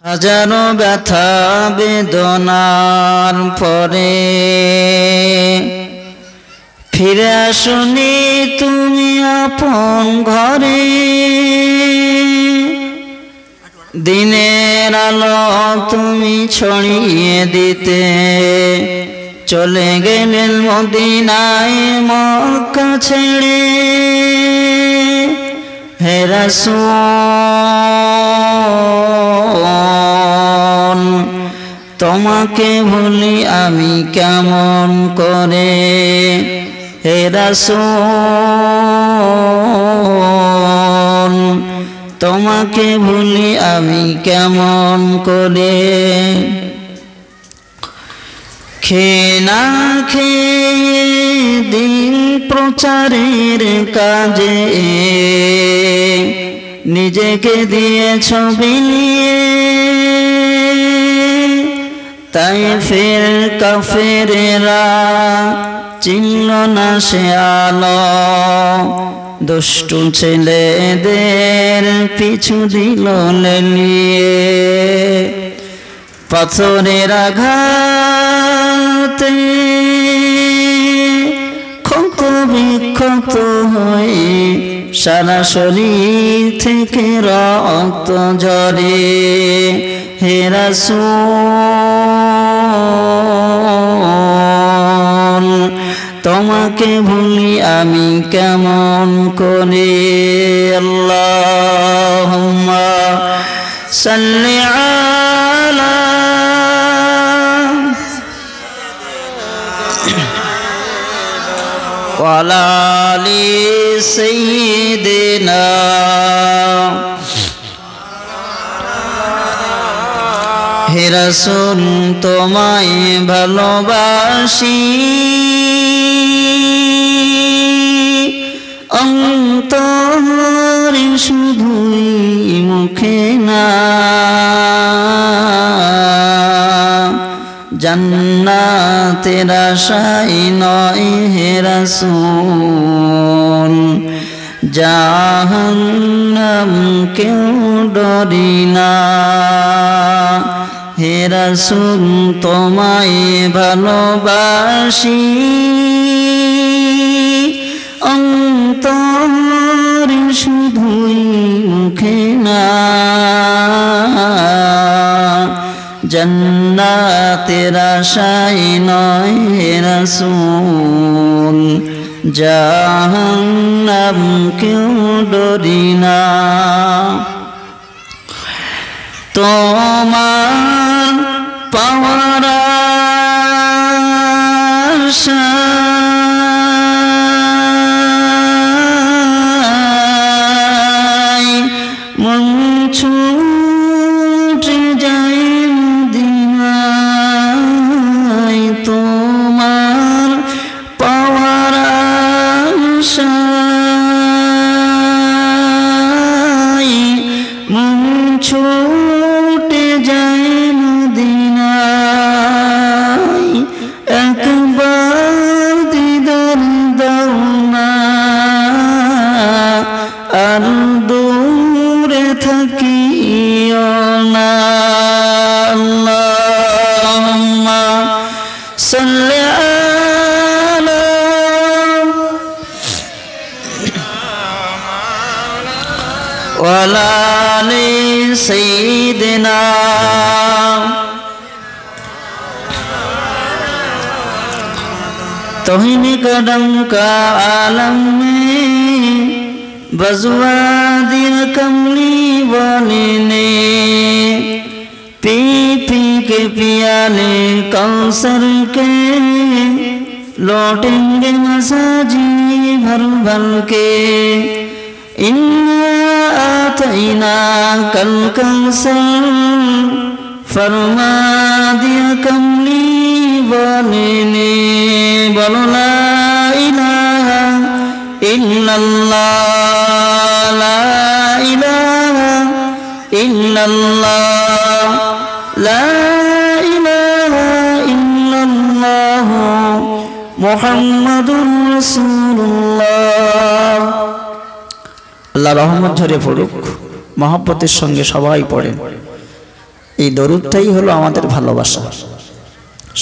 হাজারো ব্যথা বেদনার পরে ফিরে আসনি তুমি আপন ঘরে। দিনের আলো তুমি ছড়িয়ে দিতে চলে গেলেন মদিনায় মক্কা ছেড়ে। হে রাসূল তোমাকে ভুলি আমি কেমন করে। হে রাসূল তোমাকে ভুলি আমি কেমন করে। খেয়ে না খেয়ে দিন প্রচারের কাজে নিজেকে দিয়েছ বিলিয়ে। তাই ফের কাফেরেরা চিনল না সে আলো, দুষ্টু ছেলেদের পিছু দিল লেলিয়ে। পাথরের আঘাতে ক্ষত বিক্ষত হয়ে সারা শরীর থেকে রক্ত ঝরে। হে রাসূল তোমাকে ভুলি আমি কেমন করে। আল্লাহুম্মা সাল্লি আলা ওয়া আলা আলি সাইয়্যিদিনা। হে রাসূল তোমায় ভালোবাসি অন্তরে শুধুই মুখে না। জান্নাতের আশায় নয় হে রাসূল, জাহান্নাম কেউ ডরি না। হে রাসূল তোমায় ভালোবাসি অন্তরে শুধুই মুখে না। জান্নাতের আশায় নয় হে রাসূল, জাহান্নাম কেউ ডরি না। তোমার পাওয়ার আশায় মন ছুটে যায় মদিনায়। তোমার পাওয়ার আশায় মন ছুটে যায় মদিনায়। একবার দিদার দাও না আর দূরে থাকিও না। আল্লাহুম্মা সাল্লি আলা ওয়া আলা আলি সাইয়্যিদিনা। तौहीन कदम का आलम में बजुआ दिया कमली वाले ने। पी पी के पियाले कौसर के लौटेंगे मसाजी भर भर के। इन्ना आतैना कल कौसर फरमा दिया कमली वाले ने। बोलो ला इलाहा इल्लल्लाह, ला इलाहा इल्लल्लाह, ला इलाहा इल्लल्लाह मुहम्मदुर রাসূলুল্লাহ। আল্লাহ রহমত ঝরে পড়ুক। মহব্বতের সঙ্গে সবাই পড়েন এই দরুদটাই হলো আমাদের ভালোবাসা।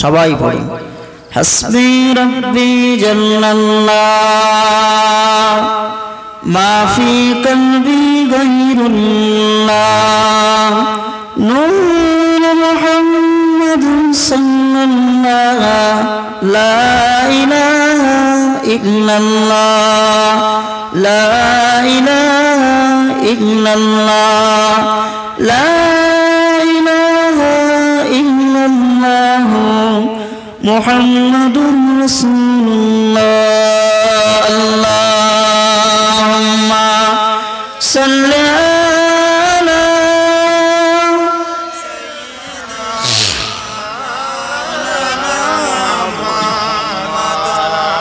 সবাই পড়ুন, হাসবি রাব্বি জাল্লাল্লাহ মা ফি কলবি গায়রুল্লাহ নূর মুহাম্মাদুন সাল্লাল্লাহ লা ইলাহা ইল্লাল্লাহ লা ইলাহা ইল্লাল্লাহ লা ইলাহা ইল্লাল্লাহ মুহাম্মাদুর রাসূলুল্লাহ আল্লাহুম্মা সাল্লি আলা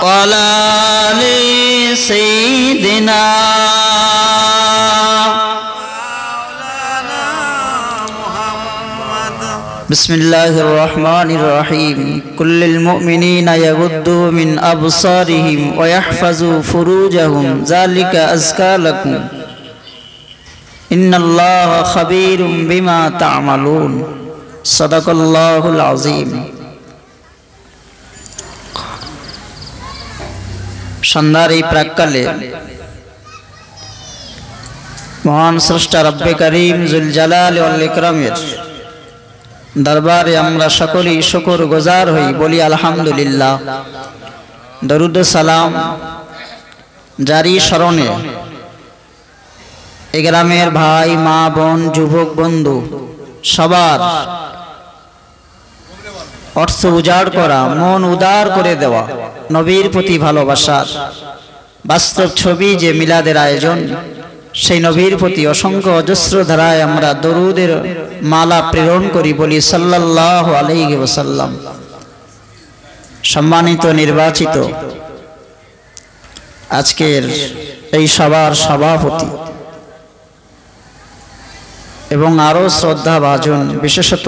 ওয়ালা আলি সাইয়্যিদিনা বিসমিল্লাহির রহমানির রহিম কুল্লিল মুমিনিনা ইয়াগুদ্দু মিন আবসারিহিম ওয়া ইয়াহফাযু ফুরুজাহুম যালিকা আযকা লাকুম ইন্নাল্লাহা খাবীরুম বিমা তা'মালুন সাদাকাল্লাহুল আযীম। সন্ধ্যার এই প্রাক্কালে মহান স্রষ্টা রব্বে করিম জুল জালাল ওয়াল ইকরামের দরবারে আমরা সকলেই শুকর গুজার হই, বলি আলহামদুলিল্লাহ। দরুদ সালাম জারি স্মরণে এই গ্রামের ভাই মা বোন যুবক বন্ধু সবার অর্থ উজাড় করা, মন উদার করে দেওয়া নবীর প্রতি ভালোবাসার বাস্তব ছবি যে মিলাদের আয়োজন, সেই নবীর প্রতি অসংখ্য অজস্র ধারায় আমরা দরুদের মালা প্রেরণ করি, বলি সাল্লাল্লাহু আলাইহি ওয়াসাল্লাম। সম্মানিত নির্বাচিত আজকের এই সভার সভাপতি এবং আরো শ্রদ্ধা ভাজন, বিশেষত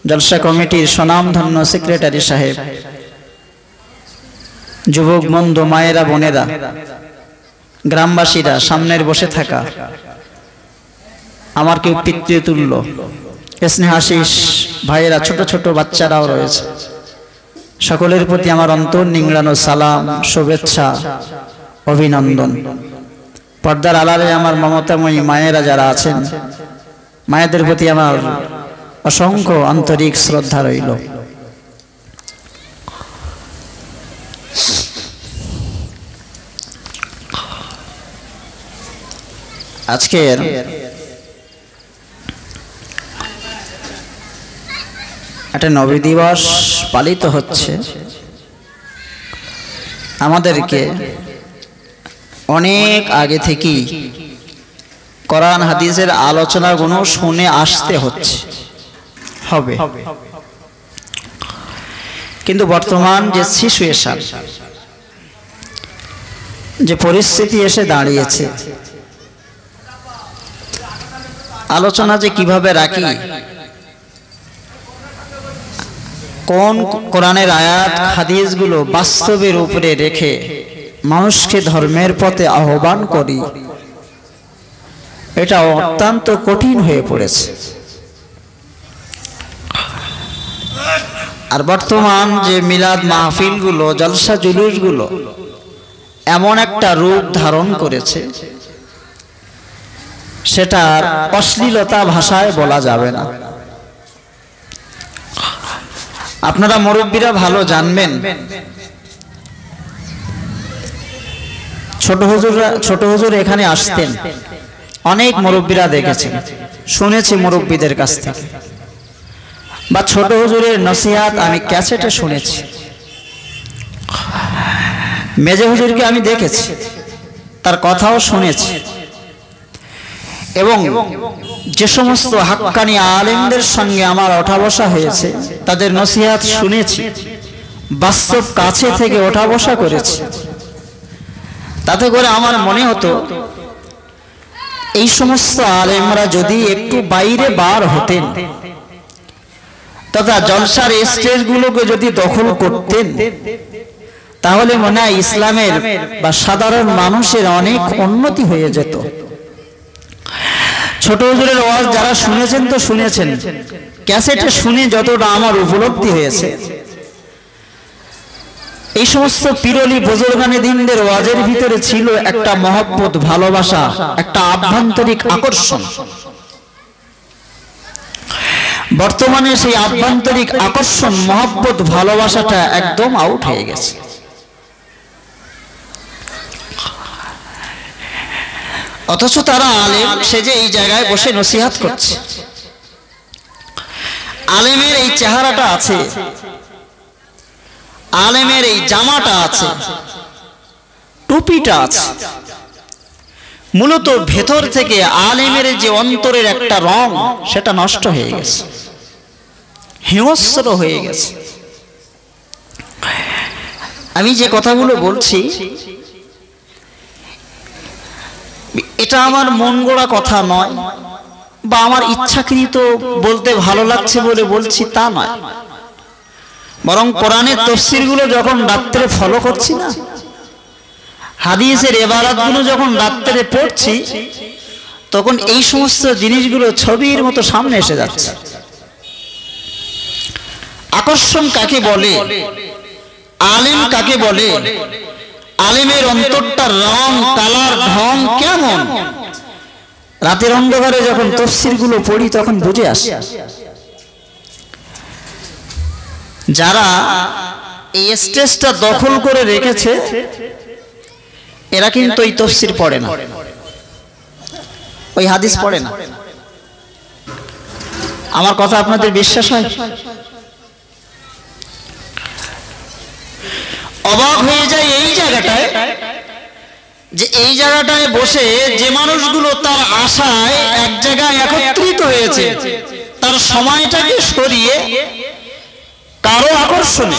জলসা কমিটির স্বনামধন্য সেক্রেটারি সাহেব, যুবক বন্ধু মায়েরা বোনেরা, গ্রামবাসীরা, সামনের বসে থাকা আমার কেউ পিতৃতুল্য স্নেহাশিস ভাইয়েরা, ছোট ছোট বাচ্চারাও রয়েছে, সকলের প্রতি আমার অন্তর নিংড়ানো সালাম, শুভেচ্ছা, অভিনন্দন। পর্দার আড়ালে আমার মমতাময়ী মায়েরা যারা আছেন, মায়েদের প্রতি আমার অসংখ্য আন্তরিক শ্রদ্ধা রইল। আজকের একটা নবী দিবস পালিত হচ্ছে। আমাদেরকে অনেক আগে থেকেই কোরআন হাদিসের আলোচনাগুলো শুনে আসতে হবে, কিন্তু বর্তমান যে সিচুয়েশন, যে পরিস্থিতি এসে দাঁড়িয়েছে, আলোচনা যে কিভাবে রাখি, কোন কোরআনের আয়াত হাদিসগুলো বাস্তবের উপরে রেখে মানুষকে ধর্মের পথে আহ্বান করি, এটা অত্যন্ত কঠিন হয়ে পড়েছে। আর বর্তমান যে মিলাদ মাহফিলগুলো, জলসা জুলুসগুলো এমন একটা রূপ ধারণ করেছে, সেটার অশ্লীলতা ভাষায় বলা যাবে না। আপনারা মুরব্বীরা ভালো জানবেন, ছোট হুজুর এখানে আসতেন, অনেক মুরব্বীরা দেখেছেন, শুনেছি মুরব্বীদের কাছ থেকে, বা ছোট হুজুরের নসিহাত আমি ক্যাসেটে শুনেছি। মেজে হুজুরকে আমি দেখেছি, তার কথাও শুনেছি, এবং যে সমস্ত হাক্কানি আলেমদের সঙ্গে আমার ওঠা বসা হয়েছে, তাদের নসিহাত শুনেছি, বাস্তব কাছে থেকে ওঠা বসা করেছি। তাতে করে আমার মনে হতো, এই সমস্ত আলেমরা যদি একটু বাইরে বার হতেন, তথা জলসার স্টেজগুলোকে যদি দখল করতেন, তাহলে মনে হয় ইসলামের বা সাধারণ মানুষের অনেক উন্নতি হয়ে যেত। ছোট হুজুরের ওয়াজ যারা শুনেছেন তো শুনেছেন, ক্যাসেটে শুনে যতটা আমার উপলব্ধি হয়েছে, এই সমস্ত পিরলি বুজুর্গানে দিনদের ওয়াজের ভিতরে ছিল একটা মহব্বত, ভালোবাসা, একটা আভ্যন্তরিক আকর্ষণ। বর্তমানে সেই আভ্যন্তরিক আকর্ষণ, মহব্বত, ভালোবাসাটা একদম আউট হয়ে গেছে। অথচ তারা আলেম, সে যে এই জায়গায় বসে নসিহত করছে, আলেমের এই চেহারাটা আছে, আলেমের এই জামাটা আছে, টুপিটা আছে, মূলত ভেতর থেকে আলেমের যে অন্তরের একটা রং, সেটা নষ্ট হয়ে গেছে, হিংস্র হয়ে গেছে। আমি যে কথাগুলো বলছি, এটা আমার মন গড়া কথা নয়, বা আমার ইচ্ছাকৃত বলতে ভালো লাগছে বলে বলছি তা নয়, বরং কোরআনের তাফসীরগুলো যখন রাত্রে ফলো করছি না, হাদিসের ইবারাতগুলো যখন রাত্রে পড়ছি, তখন এই সমস্ত জিনিসগুলো ছবির মতো সামনে এসে যাচ্ছে। আকর্ষণ কাকে বলে, আলেম কাকে বলে, আলেমের অন্তরটার রং, কালার, ঢং কেমন, রাতের অন্ধকারে যখন তাফসীরগুলো পড়ি তখন বুঝে আসে। যারা এই স্টেজটা দখল করে রেখেছে, এরা কিন্তু এই তাফসীর পড়ে না, ওই হাদিস পড়ে না। আমার কথা আপনাদের বিশ্বাস হয়? অবাক হয়ে যায় এই জায়গাটায়, যে এই জায়গাটায় বসে যে মানুষগুলো তার আশায় এক জায়গায় একত্রিত হয়েছে, তার সময়টাকে সরিয়ে কারো আকর্ষণে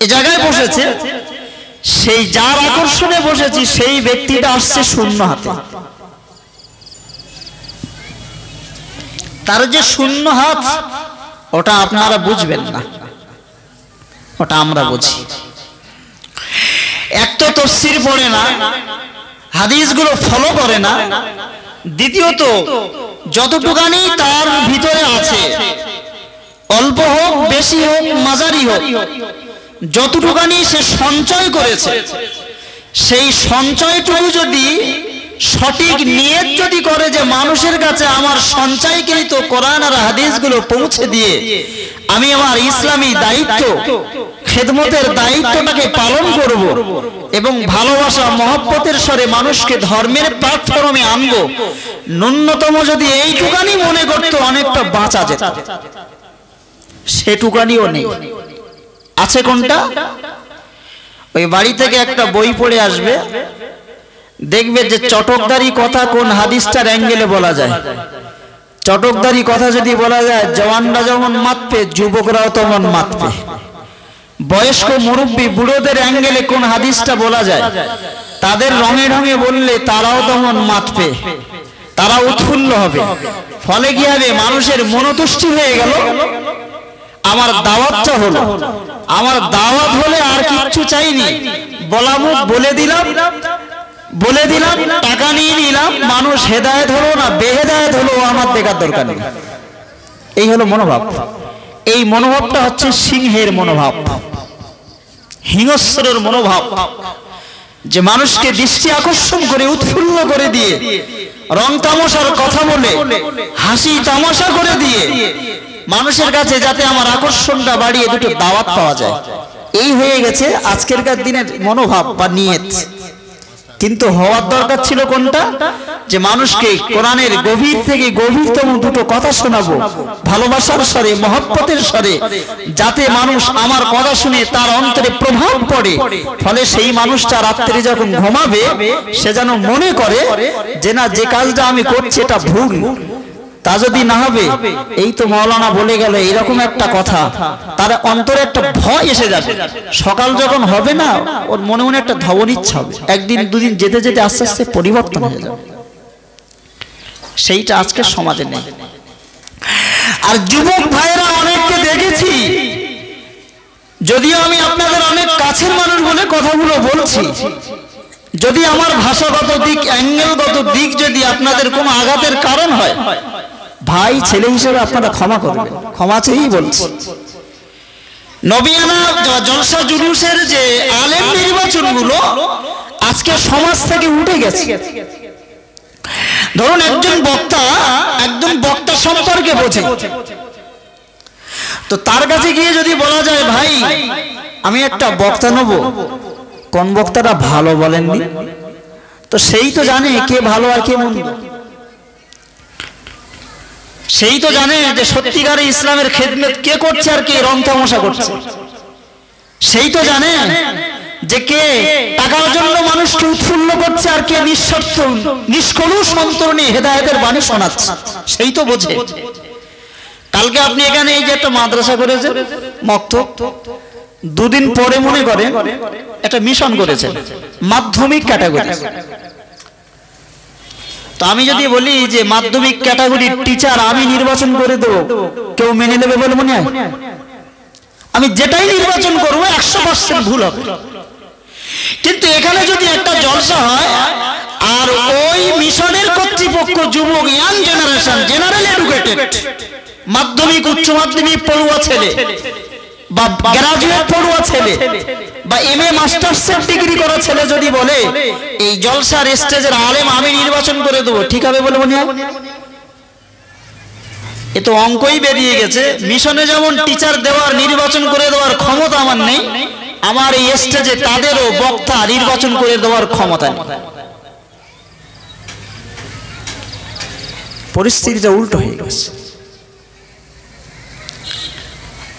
এই জায়গায় বসেছে, সেই যার আকর্ষণে বসেছি সেই ব্যক্তিটা আসছে শূন্য হাতে। তার যে শূন্য হাত, ওটা আপনারা বুঝবেন না, ওটা আমরা বুঝি। এক তো তাফসীর পড়ে না, হাদিসগুলো ফলো করে না, দ্বিতীয়ত যতটুকানি তার ভিতরে আছে, অল্প হোক বেশি হোক মাঝারি হোক, যতটুকানি সে সঞ্চয় করেছে, সেই সঞ্চয়টুকু যদি সঠিক নিয়ত যদি করে যে মানুষের কাছে আমার সঞ্চয়কৃত কোরআন আর হাদিসগুলো পৌঁছে দিয়ে আমি আমার ইসলামী দায়িত্ব, খেদমতের দায়িত্বটাকে পালন করব এবং ভালোবাসা মহব্বতের স্বরে মানুষকে ধর্মের প্ল্যাটফর্মে আনবো, ন্যূনতম যদি এইটুকানি মনে করতো অনেকটা বাঁচা যেত, সেটুকানিও নেই। আছে কোনটা? ওই বাড়ি থেকে একটা বই পড়ে আসবে, দেখবে যে চটকদারি কথা কোন হাদিসটার অ্যাঙ্গেলে বলা যায়। চটকদারি কথা যদি বলা যায়, জওয়ানরা যেমন মাতবে, যুবকরাও তেমন মাতবে। বয়স্ক মুরব্বী বুড়োদের অ্যাঙ্গেলে কোন হাদিসটা বলা যায়, তাদের রঙে ঢঙে বললে তারাও তেমন মাতবে, তারা উৎফুল্ল হবে। ফলে কি হবে? মানুষের মনোতুষ্টি হয়ে গেল, আমার দাওয়াতটা হলো, আমার দাওয়াত হলে আর কিচ্ছু চাইনি, বলা মুখ বলে দিলাম, টাকা নিয়ে নিলাম, মানুষ হেদায়েত হলো না বেহেদায়েত হলো আমার দেখার দরকার নেই। এই হলো মনোভাব। এই মনোভাবটা হচ্ছে সিংহের মনোভাব, হিংস্রের মনোভাব, যে মানুষকে দৃষ্টি আকর্ষণ করে উৎফুল্ল করে দিয়ে, রং তামাশার কথা বলে হাসি তামাশা করে দিয়ে মানুষের কাছে যাতে আমার আকর্ষণটা বাড়িয়ে দুটো দাওয়াত পাওয়া যায়, এই হয়ে গেছে আজকেরকার দিনের মনোভাব বা নিয়ত। কিন্তু হওয়ার দরকার ছিল কোনটা? যে মানুষকে কোরআনের গভীর থেকে গভীরতম দুটো কথা শোনাবো, ভালোবাসার স্বরে, মহব্বতের স্বরে, যাতে মানুষ আমার কথা শুনে তার অন্তরে প্রভাব পড়ে। ফলে সেই মানুষটা রাত্রে যখন ঘুমাবে, সে যেন মনে করে যে না, যে কাজটা আমি করছি এটা ভুল। তা যদি না হবে, এই তো মাওলানা বলে গেল এরকম একটা কথা, তার অন্তরে একটা ভয় এসে যাবে। সকাল যখন হবে না, ওর মনে মনে একটা ধাবন ইচ্ছা হবে, একদিন দুদিন যেতে যেতে আস্তে আস্তে পরিবর্তন হয়ে যাবে। সেইটা আজকের সমাজে নেই। আর যুবক ভাইয়েরা অনেককে দেখেছি, যদিও আমি আপনাদের অনেক কাছের মানুষ বলে কথাগুলো বলছি, যদি আমার ভাষাগত দিক, অ্যাঙ্গেলগত দিক যদি আপনাদের কোনো আঘাতের কারণ হয়, ভাই ছেলে হিসেবে আপনারা ক্ষমা করবেন, ক্ষমা চেয়েই বলছি। নবিয়ানা জলসা জুলুসের যে আলেম নির্বাচনগুলো আজকে সমাজ থেকে উঠে গেছে। ধরুন একজন বক্তা সম্পর্কে বোঝে, তো তার কাছে গিয়ে যদি বলা যায় ভাই আমি একটা বক্তা নেব, কোন বক্তাটা ভালো বলেননি, তো সেই তো জানে কে ভালো আর কে মন্দ, সেই তো জানে যে সত্যিকারে ইসলামের খেদমত কে করছে আর কে রং তামাশা করছে, সেই তো জানে যে কে টাকার জন্য মানুষকে উৎফুল্ল করছে আর কে নিঃস্বার্থ নিষ্কলুষ অন্তর নিয়ে হেদায়েতের বাণী শোনাচ্ছে, সেই তো বোঝে। কালকে আপনি এখানে এই যে একটা মাদ্রাসা করেছেন মক্তব, দুদিন পরে মনে করেন একটা মিশন করেছেন মাধ্যমিক ক্যাটাগরি। তো আমি যদি বলি যে মাধ্যমিক ক্যাটাগরির টিচার আমি নির্বাচন করে দেবো, কেউ মেনে নেবে বলে মনে হয়? আমি যেটাই নির্বাচন করবো 100% ভুল হবে। কিন্তু এখানে যদি একটা জলসা হয় আর ওই মিশনের কর্তৃপক্ষ যুবক, ইয়াং জেনারেশন, জেনারেল এডুকেটেড, মাধ্যমিক উচ্চ মাধ্যমিক পড়ুয়া ছেলে বা গ্রাজুয়েট পড়ুয়া ছেলে বা এমএ মাস্টার্সের ডিগ্রি করা ছেলে যদি বলে এই জলসার স্টেজের আলেম আমি নির্বাচন করে দেবো, ঠিক হবে বলে মনে হয়? এ তো অঙ্কই বেরিয়ে গেছে। মিশনে যেমন টিচার দেওয়ার নির্বাচন করে দেওয়ার ক্ষমতা আমার নেই, আমার এই স্টেজে তাদেরও বক্তা নির্বাচন করে দেওয়ার ক্ষমতা নেই। পরিস্থিতিটা উল্টো হয়ে গেছে।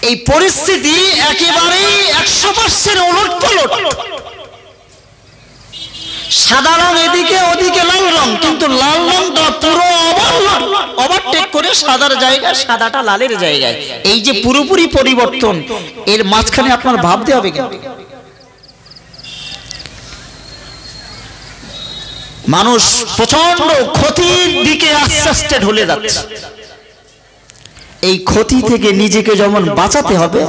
এই পরিস্থিতি একেবারেই 100% উলটপালট। সাদা রং এদিকে, ওদিকে লাল রং, কিন্তু লাল রংটা পুরো ওভারটেক করে সাদার জায়গায়, সাদাটা লালের জায়গায়। এই যে পুরোপুরি পরিবর্তন, এর মাঝখানে আপনার ভাবতে হবে কেন? মানুষ প্রচন্ড ক্ষতির দিকে আস্তে আস্তে ঢলে যাচ্ছে। এই ক্ষতি থেকে নিজেকে যেমন বাঁচাতে হবে,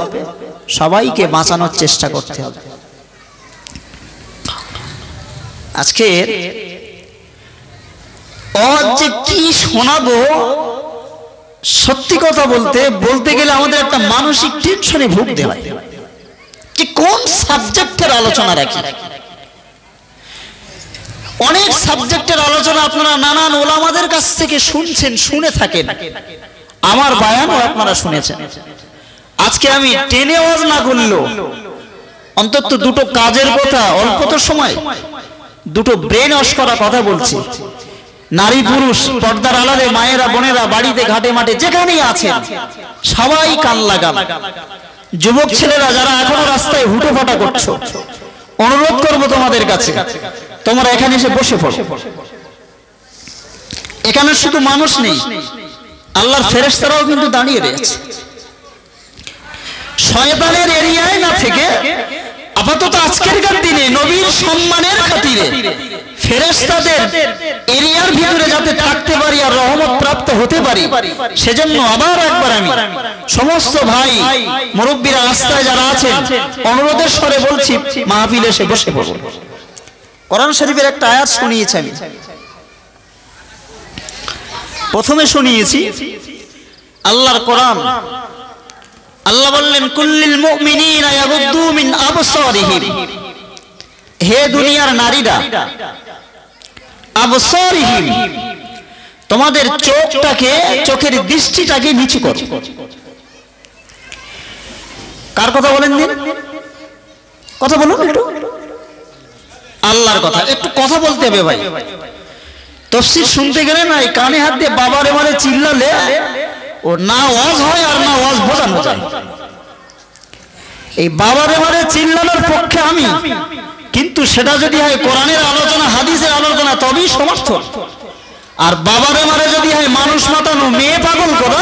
সবাইকে বাঁচানোর চেষ্টা করতে হবে। আজকে যে কি শোনাবো, সত্যি কথা বলতে গেলে আমাদের একটা মানসিক টেনশনে ভুগতে হয় যে কোন সাবজেক্টের আলোচনা রাখি। অনেক সাবজেক্টের আলোচনা আপনারা নানান ওলামাদের কাছ থেকে শুনছেন, শুনে থাকেন, আমার বয়ানও আপনারা শুনেছেন। আজকে আমি টেনে ওয়াজ না করলেও অন্তত দুটো কাজের কথা, অল্প তো সময় দুটো ব্রেন ওয়াশ করা কথা বলছি। নারী পুরুষ, পর্দার আড়ালে মায়েরা বোনেরা, বাড়িতে ঘাটে মাঠে যেখানেই আছেন সবাই কান লাগান। যুবক ছেলেরা যারা এখনো রাস্তায় হুটো ফাটা করছো, অনুরোধ করবো তোমাদের কাছে, তোমরা এখানে এসে বসে পড়ো। এখানে শুধু মানুষ নেই, আল্লাহর ফেরেশতারাও কিন্তু দাঁড়িয়ে রয়েছে। শয়তানের এরিয়ায় না থেকে আপাতত আজকেরকার দিনে নবীর সম্মানের খাতিরে ফেরেশতাদের এরিয়ার ভিতরে যাতে থাকতে পারি আর রহমত প্রাপ্ত হতে পারি, সেজন্য আবার একবার আমি সমস্ত ভাই মুরব্বীরা রাস্তায় যারা আছেন অনুরোধের স্বরে বলছি, মাহফিলে এসে বসে পড়ুন। কোরআন শরীফের একটা আয়াত শুনিয়েছি আমি, প্রথমে শুনিয়েছি আল্লাহর কোরআন। আল্লাহ বললেন কুল্লিল মুমিনিনা ইয়াগুদ্দু মিন আবসারিহিম, হে দুনিয়ার নারীরা, আবসারিহিম তোমাদের চোখটাকে, চোখের দৃষ্টিটাকে নিচু করো। কার কথা বলেন দিন? কথা বলুন একটু, আল্লাহর কথা। একটু কথা বলতে হবে ভাই। তাফসীর শুনতে গেলে না এই কানে হাত দিয়ে বাবারে মারে চিল্লালে ও না ওয়াজ হয় আর না ওয়াজ বোঝানো যায়। এই বাবারে মারে চিল্লানোর পক্ষে আমি, কিন্তু সেটা যদি হয় কোরআনের আলোচনা, হাদিসের আলোচনা, তবেই সমর্থন। আর বাবারে মারে যদি হয় মানুষ মাতানো, মেয়ে পাগল করা,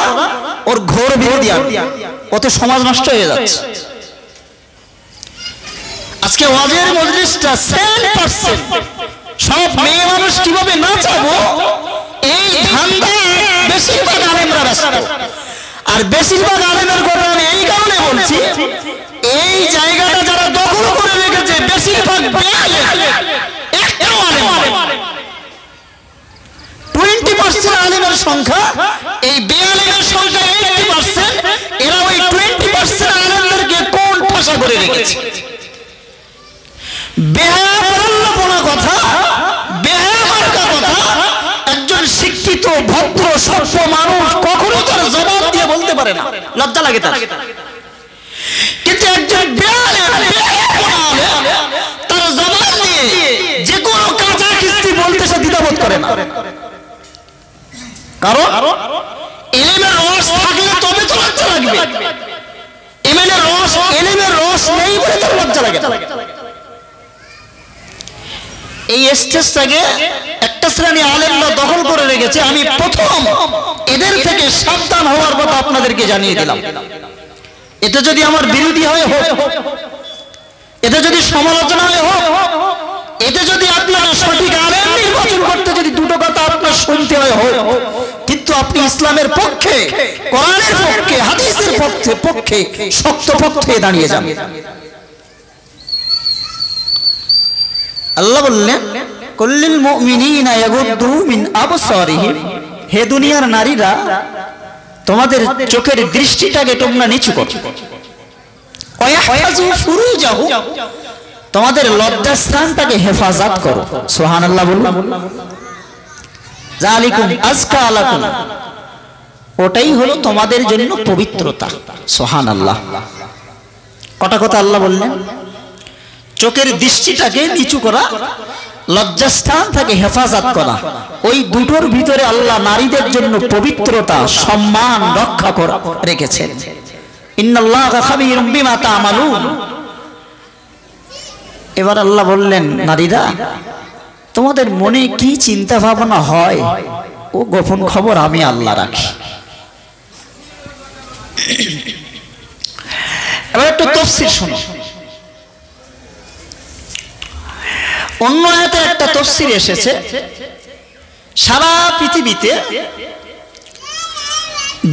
ওর ঘোর বিরোধী, ওতে সমাজ নষ্ট হয়ে যাচ্ছে। আজকে ওয়াজের মজলিসটা 100% সব মেয়ে মানুষ কিভাবে নাচাবো এই ধান্দা বেশিরভাগ আলেমরা ব্যস্ত। আর বেশিরভাগ আলেমের কথা আমি এই কারণে বলছি, এই জায়গাটা যারা দখল করে রেখেছে বেশিরভাগ 20% আলেমের সংখ্যা, এই বেআলেমের সংখ্যা 80%। এরা ওই 20% আলেমদেরকে কোন ভাষা করে রেখেছে? বেহায়াপনা কথা, বেহায়ামার্কা কথা একজন শিক্ষিত ভদ্র সভ্য মানুষ কখনো তার জবাব দিয়ে বলতে পারে না, লজ্জা লাগে তার। কিন্তু একজন তার জবাব দিয়ে যে কোনো কাঁচা খিস্তি বলতে সে দ্বিধাবোধ করে না। কারণ ইলমের রস থাকলে তবে তো লজ্জা লাগবে। ইলমের রস নেই বলে তার লজ্জা লাগে। এই স্টেজটাকে একটা শ্রেণী আলেমরা দখল করে রেখেছে। আমি প্রথম এদের থেকে সাবধান হওয়ার কথা আপনাদেরকে জানিয়ে দিলাম। এটা যদি আমার বিরোধী হয় হোক, এটা যদি সমালোচনা হয় হোক, এতে যদি আপনারা সঠিক আলেম নির্বাচন করতে যদি দুটো কথা আপনার শুনতে হয় হোক, কিন্তু আপনি ইসলামের পক্ষে, কোরআনের পক্ষে, হাদিসের পক্ষে শক্ত পক্ষে দাঁড়িয়ে যান। আল্লাহ বললেন কুল্লিল মুমিনিনা ইয়াগুদ্দু মিন আবসারিহিম, হে দুনিয়ার নারীরা তোমাদের চোখের দৃষ্টিটাকে তোমরা নিচু করো, ওয়াহফাযু ফুরুজাহু, তোমাদের লজ্জাস্থানটাকে হেফাজত করো। সুবহানাল্লাহ বলুন। যালিকুম আযকা লাকুম, ওটাই হলো তোমাদের জন্য পবিত্রতা। সুবহানাল্লাহ। কটা কথা আল্লাহ বললেন, চোখের দৃষ্টিটাকে নিচু করা, লজ্জাস্থান থেকে হেফাজত করা, ওই দুটোর ভিতরে আল্লাহ নারীদের জন্য পবিত্রতা, সম্মান রক্ষা করা রেখেছেন। ইন্নাল্লাহা খাবীরুম বিমা তা'মালুন। এবার আল্লাহ বললেন, নারীরা তোমাদের মনে কি চিন্তা ভাবনা হয় ও গোপন খবর আমি আল্লাহ রাখি। এবার একটু তাফসীর শুনো। অন্য আয়াতে একটা তাফসীর এসেছে, সারা পৃথিবীতে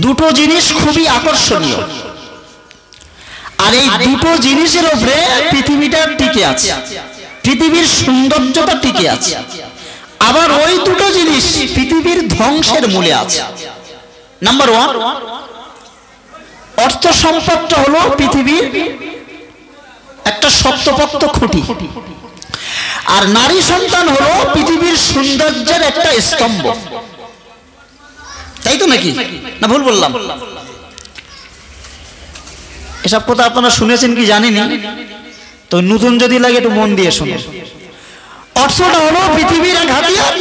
দুটো জিনিস খুবই আকর্ষণীয়, আর এই দুটো জিনিসের উপরে পৃথিবীটা টিকে আছে, পৃথিবীর সৌন্দর্যতা টিকে আছে। আবার ওই দুটো জিনিস পৃথিবীর ধ্বংসের মূলে আছে। নাম্বার 1, অর্থ সম্পদটা হলো পৃথিবীর একটা শক্তপোক্ত খুঁটি, আর নারী সন্তান হলো পৃথিবীর সৌন্দর্যের একটা স্তম্ভ। তাই তো নাকি? না ভুল বললাম? এসব কথা আপনারা শুনেছেন কি জানেনই, তো নতুন যদি লাগে একটু মন দিয়ে শুনুন। অর্থটা হলো পৃথিবীর এক হাতিয়ার,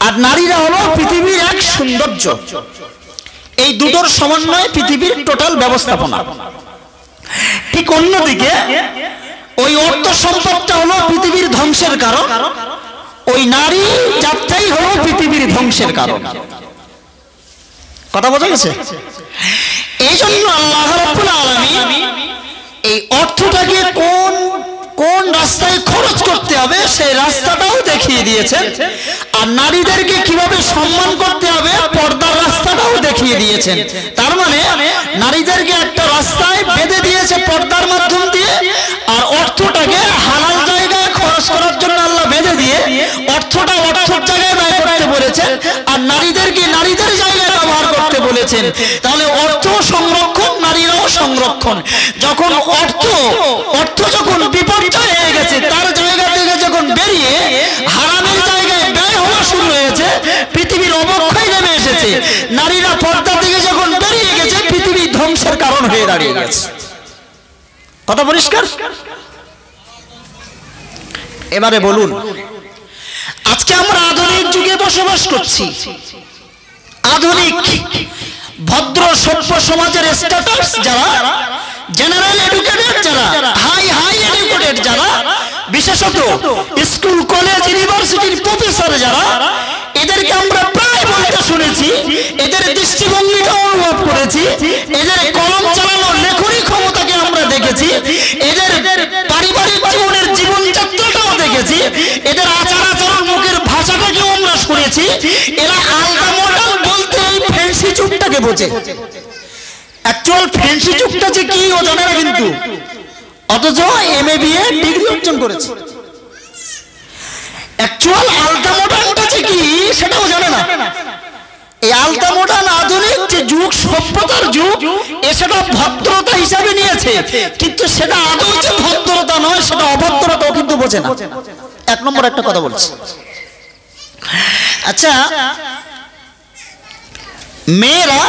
আর নারীরা হলো পৃথিবীর এক সৌন্দর্য। এই দুটোর সমন্বয়ে পৃথিবীর টোটাল ব্যবস্থাপনা। ঠিক অন্যদিকে ওই অর্থ সম্পদটা হলো পৃথিবীর ধ্বংসের কারণ, ওই নারী জাতটাই হলো পৃথিবীর ধ্বংসের কারণ। কথা বোঝা গেছে? এই জন্য আল্লাহ রাব্বুল আলামিন এই অর্থটাকে কোন রাস্তায় খরচ করতে হবে সেই রাস্তাটাও দেখিয়ে দিয়েছেন, আর নারীদেরকে কিভাবে সম্মান করতে হবে পর্দার রাস্তাটাও দেখিয়ে দিয়েছেন। তার মানে নারীদেরকে একটা রাস্তায় বেঁধে দিয়েছে পর্দার মাধ্যম দিয়ে, আর অর্থটাকে হালাল জায়গায় খরচ করার জন্য আল্লাহ বেঁধে দিয়ে অর্থটা অর্থের জায়গায় ব্যয় করতে বলেছেন, আর নারীদেরকে নারীদের জায়গায় ব্যবহার করতে বলেছেন। তাহলে অর্থ সংরক্ষণ, নারীরাও সংরক্ষণ। যখন অর্থ যখন বিপর্যয় হয়ে গেছে, তার জায়গা থেকে যখন বেরিয়ে হারামের জায়গায় ব্যয় হওয়া শুরু হয়েছে, পৃথিবীর অবক্ষয় নেমে এসেছে। নারীরা পর্দা থেকে যখন বেরিয়ে গেছে, পৃথিবী ধ্বংসের কারণ হয়ে দাঁড়িয়ে গেছে। কথা পরিষ্কার? এবারে বলুন, আজকে আমরা আধুনিক যুগে বসবাস করছি। আধুনিক ভদ্র সভ্য সমাজের স্ট্যাটাস যারা, জেনারেল এডুকেটেড যারা, হাই এডুকেটেড যারা, বিশেষত স্কুল কলেজ ইউনিভার্সিটির প্রফেসর যারা, এদেরকে আমরা প্রায় বলতে শুনেছি, এদের দৃষ্টিভঙ্গিটা অনুভব করেছি, এদের কলম চালানোর লেখনী ক্ষমতাকে আমরা দেখেছি, এদের পারিবারিক জীবনের জীবনযাত্রাটাও দেখেছি, এদের আচার আচরণ মুখের ভাষাটাকেও আমরা শুনেছি। এরা আলগা মডেল বলতে এই ফ্যান্সি চুপটাকে বোঝে। অ্যাকচুয়াল ফ্যান্সি চুপটা যে কি ও জানে না, কিন্তু অথচ MA BA ডিগ্রি অর্জন করেছে। অ্যাকচুয়াল আলতা মডার্নটা যে কি সেটাও জানে না। এই আলতা মডার্ন আধুনিক যে যুগ, সভ্যতার যুগ, সেটা ভদ্রতা হিসাবে নিয়েছে, কিন্তু সেটা আদৌ যে ভদ্রতা নয়, সেটা অভদ্রতাও কিন্তু বোঝে না। এক নম্বর একটা কথা বলছি। আচ্ছা, মেয়েরা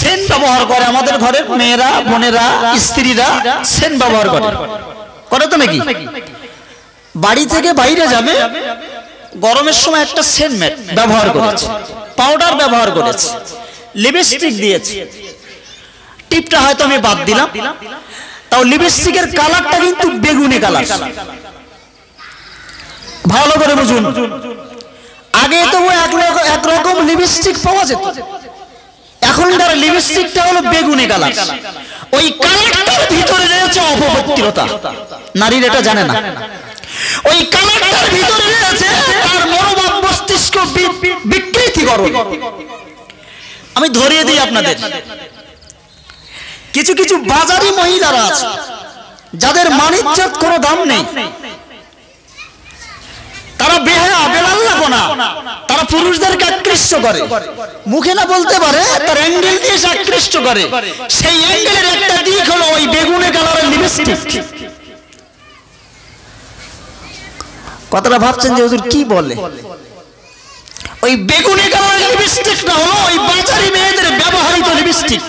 সেন্ট ব্যবহার করে, আমাদের ঘরের মেয়েরা, বোনেরা, স্ত্রীরা সেন্ট ব্যবহার করে তো নাকি? বাড়ি থেকে বাইরে যাবে, গরমের সময় একটা সেন্ট ব্যবহার করেছে, পাউডার ব্যবহার করেছে, লিপস্টিক দিয়েছে। টিপটা হয়তো আমি বাদ দিলাম, তাও লিপস্টিকের কালারটা কিন্তু বেগুনি কালার। ভালো করে বুঝুন, আগে তো একরকম লিপস্টিক পাওয়া যেত, এখনকার লিপস্টিকটা হলো বেগুনি কালার। ওই কালারটার ভিতরে রয়েছে অপবিত্রতা, নারীর এটা জানে না। ওই কালারটার ভিতরে রয়েছে তার মনোভাব, মস্তিষ্ক বিকৃতিকরণ। আমি ধরিয়ে দিই আপনাদের, কিছু কিছু বাজারি মহিলারা আছে যাদের মানিজ্যত কোনো দাম নেই, তারা বেহায়া বেলাল্লাপনা, তারা পুরুষদেরকে আকৃষ্ট করে, মুখে না বলতে পারে, তার অ্যাঙ্গেল দিয়ে সে আকৃষ্ট করে। সেই অ্যাঙ্গেলের একটা দিক হলো ওই বেগুনি কালারের লিপস্টিক। কথাটা ভাবছেন যে হুজুর কি বলে? ওই বেগুনি কালারের লিপস্টিকটা হলো ওই বাজারি মেয়েদের ব্যবহৃত লিপস্টিক।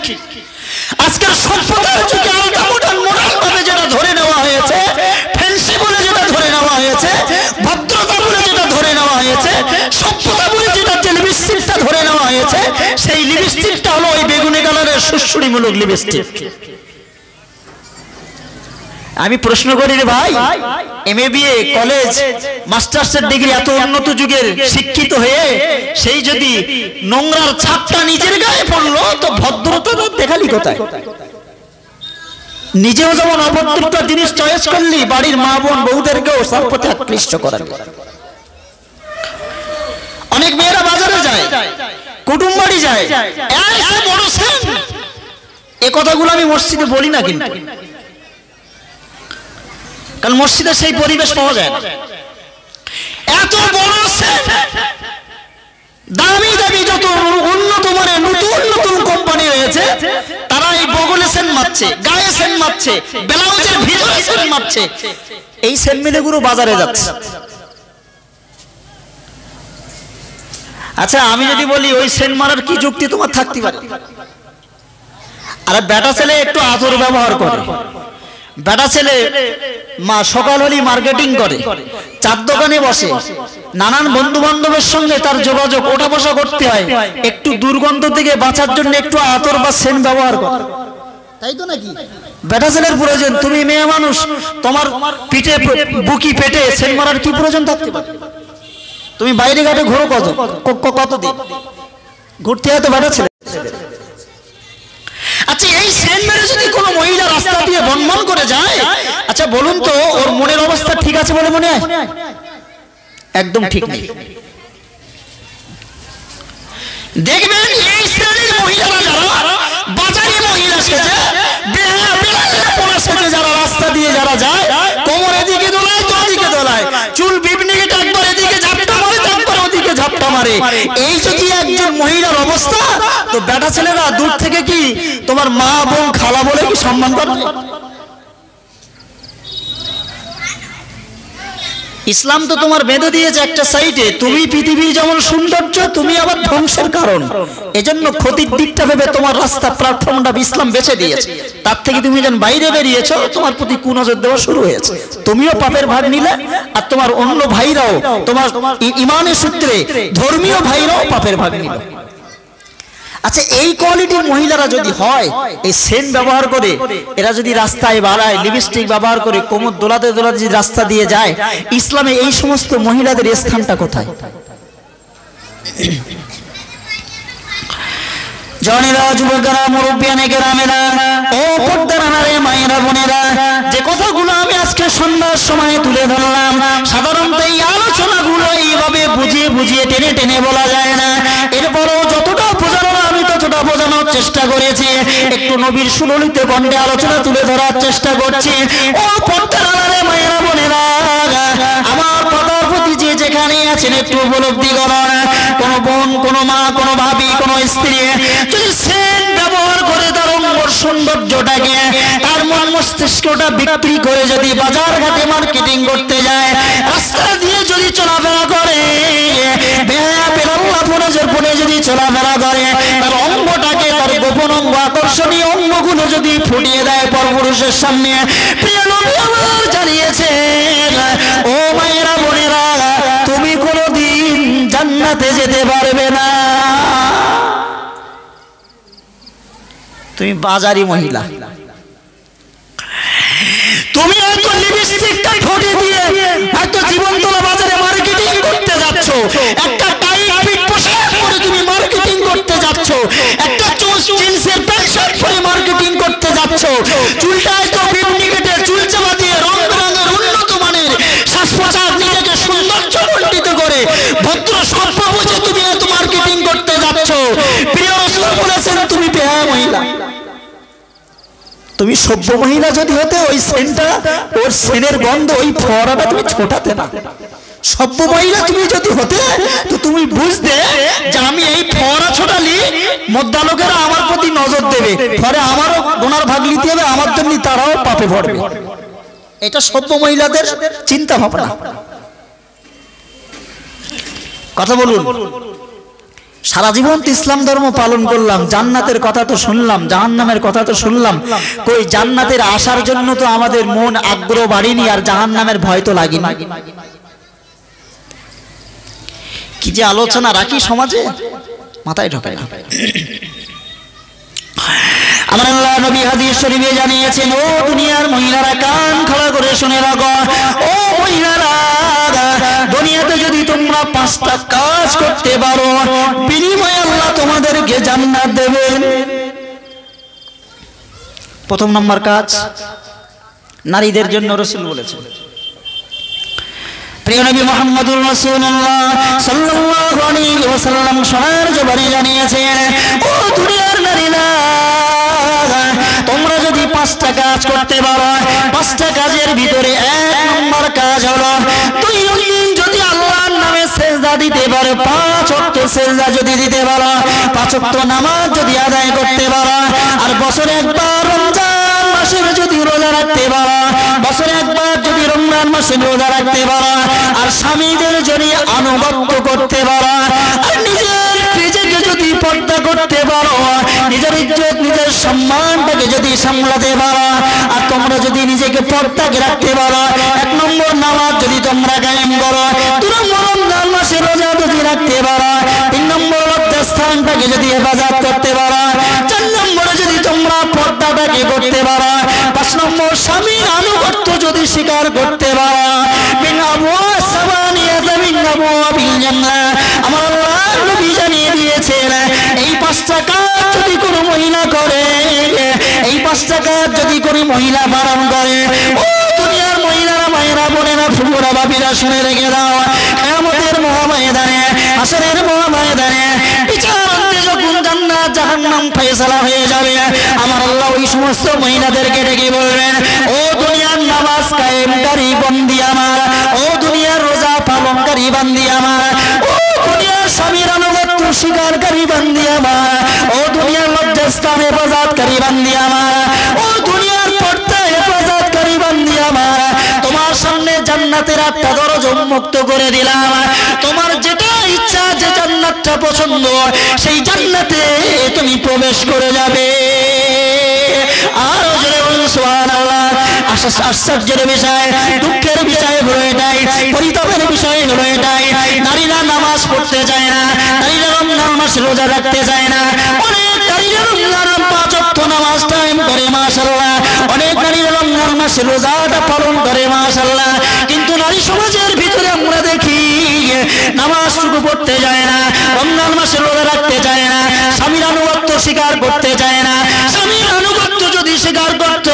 আজকের সভ্যতার যুগে আলটা মডার্ন ভাবে যেটা ধরে নেওয়া হয়েছে, ফ্যান্সি বলে যেটা ধরে নেওয়া হয়েছে, ভদ্রতা বলে যেটা ধরে নেওয়া হয়েছে, সভ্যতা বলে যেটা যে লিপস্টিকটা ধরে নেওয়া হয়েছে, সেই লিপস্টিকটা হলো ওই বেগুনি কালারের সুশ্রীমূলক লিপস্টিক। আমি প্রশ্ন করি রে ভাই, এমএ বিএ কলেজ মাস্টার্সের ডিগ্রি এত উন্নত যুগের শিক্ষিত হয়ে সেই যদি নোংরার ছাপটা নিজের গায়ে পড়লো, তো ভদ্রতা দেখালি কোথায়? নিজেও যেমন অভদ্রতা জিনিস চয়েস করলি, বাড়ির মা বোন বউদেরকেও তার প্রতি আকৃষ্ট করার। অনেক মেয়েরা বাজারে যায়, কুটুম বাড়ি যায়, এ কথাগুলো আমি মসজিদে বলি না, কিন্তু কারণ মসজিদে সেই পরিবেশ পাওয়া যায় না। এত বড় দামি দামি যত উন্নত মানের নতুন নতুন কোম্পানি রয়েছে, তারা এই বগলে সেন মারছে, গায়ে সেন মারছে, ব্লাউজের ভিতরে সেন মারছে। এই সেন মিলেগুলো বাজারে যাচ্ছে। আচ্ছা, আমি যদি বলি ওই সেন মারার কি যুক্তি তোমার থাকতে পারে? আরে বেটা ছেলে একটু আতর ব্যবহার করে, বেটা ছেলে মা সকাল হলেই মার্কেটিং করে, চার দোকানে বসে, নানান বন্ধু বান্ধবের সঙ্গে তার যোগাযোগ, ওঠা বসা করতে হয়, একটু দুর্গন্ধ থেকে বাঁচার জন্য একটু আতর বা সেন ব্যবহার করে, তাই তো নাকি? বেটা ছেলের প্রয়োজন। তুমি মেয়ে মানুষ, তোমার পিঠে বুকি পেটে সেন মারার কি প্রয়োজন থাকতে পারে? তুমি বাইরে ঘাটে ঘোরো কতদিন? ঘুরতে হয় তো বেটা ছেলে। আচ্ছা, এই সেন্ট মেরে যদি কোনো মহিলা রাস্তা দিয়ে বনবন করে যায়, আচ্ছা বলুন তো ওর মনের অবস্থা ঠিক আছে বলে মনে হয়? একদম ঠিক নেই। দেখবেন এই শ্রেণীর মহিলারা যারা বাজারি মহিলা সেজে, বেহায়া সেজে যারা রাস্তা দিয়ে যারা যায়, কোমর এদিকে দোলায় তো ওদিকে দোলায়, চুল বিপনিকে একবার এদিকে ঝাপটা মারে, একবার ওদিকে ঝাপটা মারে। এই যদি একজন মহিলার অবস্থা, তো বেটা ছেলেরা দূর থেকে কি তোমার মা বোন খালা বলে কি সম্মান করে? ইসলাম তো তোমার বেঁধে দিয়েছে একটা সাইডে, তুমি পৃথিবীর যেমন সৌন্দর্য, তুমি আবার ধ্বংসের কারণ। এজন্য ক্ষতির দিকটা ভেবে তোমার রাস্তা প্ল্যাটফর্মটা ইসলাম বেছে দিয়েছে। তার থেকে তুমি যখন বাইরে বেরিয়েছো, তোমার প্রতি কুনজর দেওয়া শুরু হয়েছে, তুমিও পাপের ভাগ নিলে, আর তোমার অন্য ভাইরাও, তোমার ইমানের সূত্রে ধর্মীয় ভাইরাও পাপের ভাগ নিল। আচ্ছা, এই কোয়ালিটির মহিলারা যদি হয়, এই সেন্ট ব্যবহার করে এরা যদি রাস্তায় বাড়ায়, লিপস্টিক ব্যবহার করে কোমর দোলাতে দোলাতে যদি রাস্তা দিয়ে যায়, ইসলামে এই সমস্ত মহিলাদের স্থানটা কোথায়? জনেরা, যুবকেরা, মুরব্বিয়ানে কেরামেরা, ও পর্দার আড়ালে মায়েরা, বোনেরা, যে কথাগুলো আমি আজকে সন্ধ্যার সময় তুলে ধরলাম, সাধারণত এই আলোচনাগুলো এইভাবে বুঝিয়ে বুঝিয়ে টেনে টেনে বলা যায় না। এরপরও যতটা বোঝানোর আমি ততটা বোঝানোর চেষ্টা করেছি, একটু নবীর সুললিত কণ্ঠে আলোচনা তুলে ধরার চেষ্টা করছি। ও পর্দার আড়ালে মায়েরা, বোনেরা, আমার কথার প্রতি যে যেখানে আছেন একটু উপলব্ধি করুন। কোনো বোন, কোনো মা, কোনো ভাবি, কোনো স্ত্রী যদি সেন্ট ব্যবহার করে তার অঙ্গর সৌন্দর্যটাকে, তার মন মস্তিষ্কটা বিক্রি করে যদি বাজার ঘাটে মার্কেটিং করতে যায়, রাস্তা দিয়ে যদি চলাফেরা করে, যদি চলাফেরা করে, তার অঙ্গটাকে, তার গোপন অঙ্গ, আকর্ষণীয় অঙ্গগুলো যদি ফুটিয়ে দেয় পরপুরুষের সামনে, প্রিয় নবী আমার জানিয়েছেন, ও মায়েরা, বোনেরা, তুমি কোনোদিন জান্নাতে যেতে পারবে না। তুমি বাজারি মহিলা, তুমি হয়তো লিপস্টিকটা ঠোঁটে দিয়ে হয়তো জীবনতলা বাজারে মার্কেটিং করতে যাচ্ছ, একটা টাইট ফিট পোশাক পরে তুমি মার্কেটিং করতে যাচ্ছ, একটা জিন্সের প্যান্ট শার্ট পরে মার্কেটিং করতে যাচ্ছ, চুলটা হয়তো বিপনি কেটে চুল চাপা দিয়ে রং বেরঙের উন্নত মানের সাজ পোশাক নিজেকে সৌন্দর্য মণ্ডিত করে ভদ্র সভ্য বুঝে তুমি এত মার্কেটিং করতে যাচ্ছ। প্রিয় রাসূল বলেছেন তুমি বেহায়া মহিলা। তুমি সভ্য মহিলা যদি হতে, ওই সেন্টটা, ওর সেনের গন্ধ, ওই ফোয়ারাটা তুমি ছোটাতে না। সভ্য মহিলা তুমি যদি হতে, তো তুমি বুঝতে যে আমি এই ফোয়ারা ছোটালি মদ্দা লোকেরা আমার প্রতি নজর দেবে, পরে আমারও গুনার ভাগ নিতে হবে, আমার জন্য তারাও পাপে পড়বে। এটা সভ্য মহিলাদের চিন্তা ভাবনা। কথা বলুন। সারা জীবন তো ইসলাম ধর্ম পালন করলাম, জান্নাতের কথা তো শুনলাম, জাহান্নামের কথা তো শুনলাম, কই জান্নাতের আসার জন্য তো আমাদের মন আগ্রহ বাড়েনি, আর জাহান্নামের ভয় তো লাগেনি। কি যে আলোচনা রাখি সমাজে, মাথায় ঢোকে না। আমার আল্লাহ নবী হাদিস শরীফে জানিয়েছেন, ও দুনিয়ার মহিলারা কান খাড়া করে শুনে রাখো, ও মহিলারা, দুনিয়াতে যদি তোমরা 5টা কাজ করতে পারো, বিনিময়ে আল্লাহ তোমাদেরকে জান্নাত দেবেন। প্রথম নম্বর কাজ নারীদের জন্য রাসূল বলেছেন। প্রিয় নবী মুহাম্মদুর রাসূলুল্লাহ সাল্লাল্লাহু আলাইহি ওয়াসাল্লাম সোনার জবানে জানিয়েছেন, ও দুনিয়ার নারীরা, তোমরা যদি 5টা কাজ করতে পারো, 5টা কাজের ভিতরে 1 নম্বর কাজ হলো, দৈনন্দিন যদি আল্লাহর নামে সিজদা দিতে পারো, 5 ওয়াক্ত সিজদা যদি দিতে পারো, 5 ওয়াক্ত নামাজ যদি আদায় করতে পারো, আর বছরে একবার রমজান মাসের যদি রোজা রাখতে পারো, বছরে একবার যদি রমজান মাসে রোজা রাখতে পারো, আর স্বামীদের জন্য আনুগত্য করতে পারো, আর নিজেকে যদি পর্দা করতে পারো, নিজের ইজ্জত, নিজের সম্মানটাকে যদি সামলাতে পারো, আর তোমরা যদি নিজেকে পর্দাকে রাখতে পারো, 1 নম্বর নামাজ যদি তোমরা কায়েম করো, 2 নম্বর রমজান মাসে রোজা যদি রাখতে পারো, 3 নম্বর লজ্জাস্থানটাকে যদি হেফাজত করতে পারো, 4 নম্বরে যদি তোমরা পর্দাটাকে করতে পারো, 5 নম্বর স্বামীর আনুগত্য যদি স্বীকার করতে পারো, আমার আল্লাহ নবী জানিয়ে দিয়েছেন, এই 5টা কাজ যদি কোনো মহিলা করে, এই 5টা কাজ যদি কোনো মহিলা পালন করে, ও দুনিয়ার মহিলারা, মায়েরা, বোনেরা, ফুফুরা, বাপিরা, শুনে রেখে দাও, কিয়ামতের মহাময়দানে, হাসরের মহাময়দানে বিচারান্তে যখন জান্নাত জাহান্নাম ফয়সালা হয়ে যাবে, আমার আল্লাহ ওই সমস্ত মহিলাদেরকে ডেকে বলবেন, ও দুনিয়ার নামাজ কায়েমকারী বন্দি আমার, ও দুনিয়ার রোজা পালনকারী বান্দি আমার, ও দুনিয়ার স্বামীর আনুগত্য স্বীকারকারী বান্দি আমার, ও দুনিয়ার লজ্জাস্থান হেফাজতকারী বান্দি আমার, ও দুনিয়ার পর্দা হেফাজতকারী বান্দি আমার, তোমার সামনে জান্নাতের 8টা দরজা উন্মুক্ত করে দিলাম, তোমার যেটা ইচ্ছা, যে জান্নাতটা পছন্দ, সেই জান্নাতে তুমি প্রবেশ করে যাবে। আর জোরে বলুন সুবহানাল্লাহ। আশ্চর্যের বিষয়, দুঃখের বিষয় হলো এটাই, পরিতাপের বিষয় হলো এটাই, নারীরা নামাজ পড়তে চায় না, নারীরা রমজান মাসে রোজা রাখতে চায় না, অনেক নারীরা রমজান 5 ওয়াক্ত নামাজ টাইম করে মাশাআল্লাহ, অনেক নারীরা রমজান মাসে রোজাটা পালন করে মাশাআল্লাহ, কিন্তু নারী সমাজের ভিতরে আমরা দেখি নামাজটুকু পড়তে যায় না, রমজান মাসে রোজা রাখতে চায় না, স্বামীর আনুগত্য স্বীকার করতে চায় না। স্বামীর আনুগত্য যদি স্বীকার করত,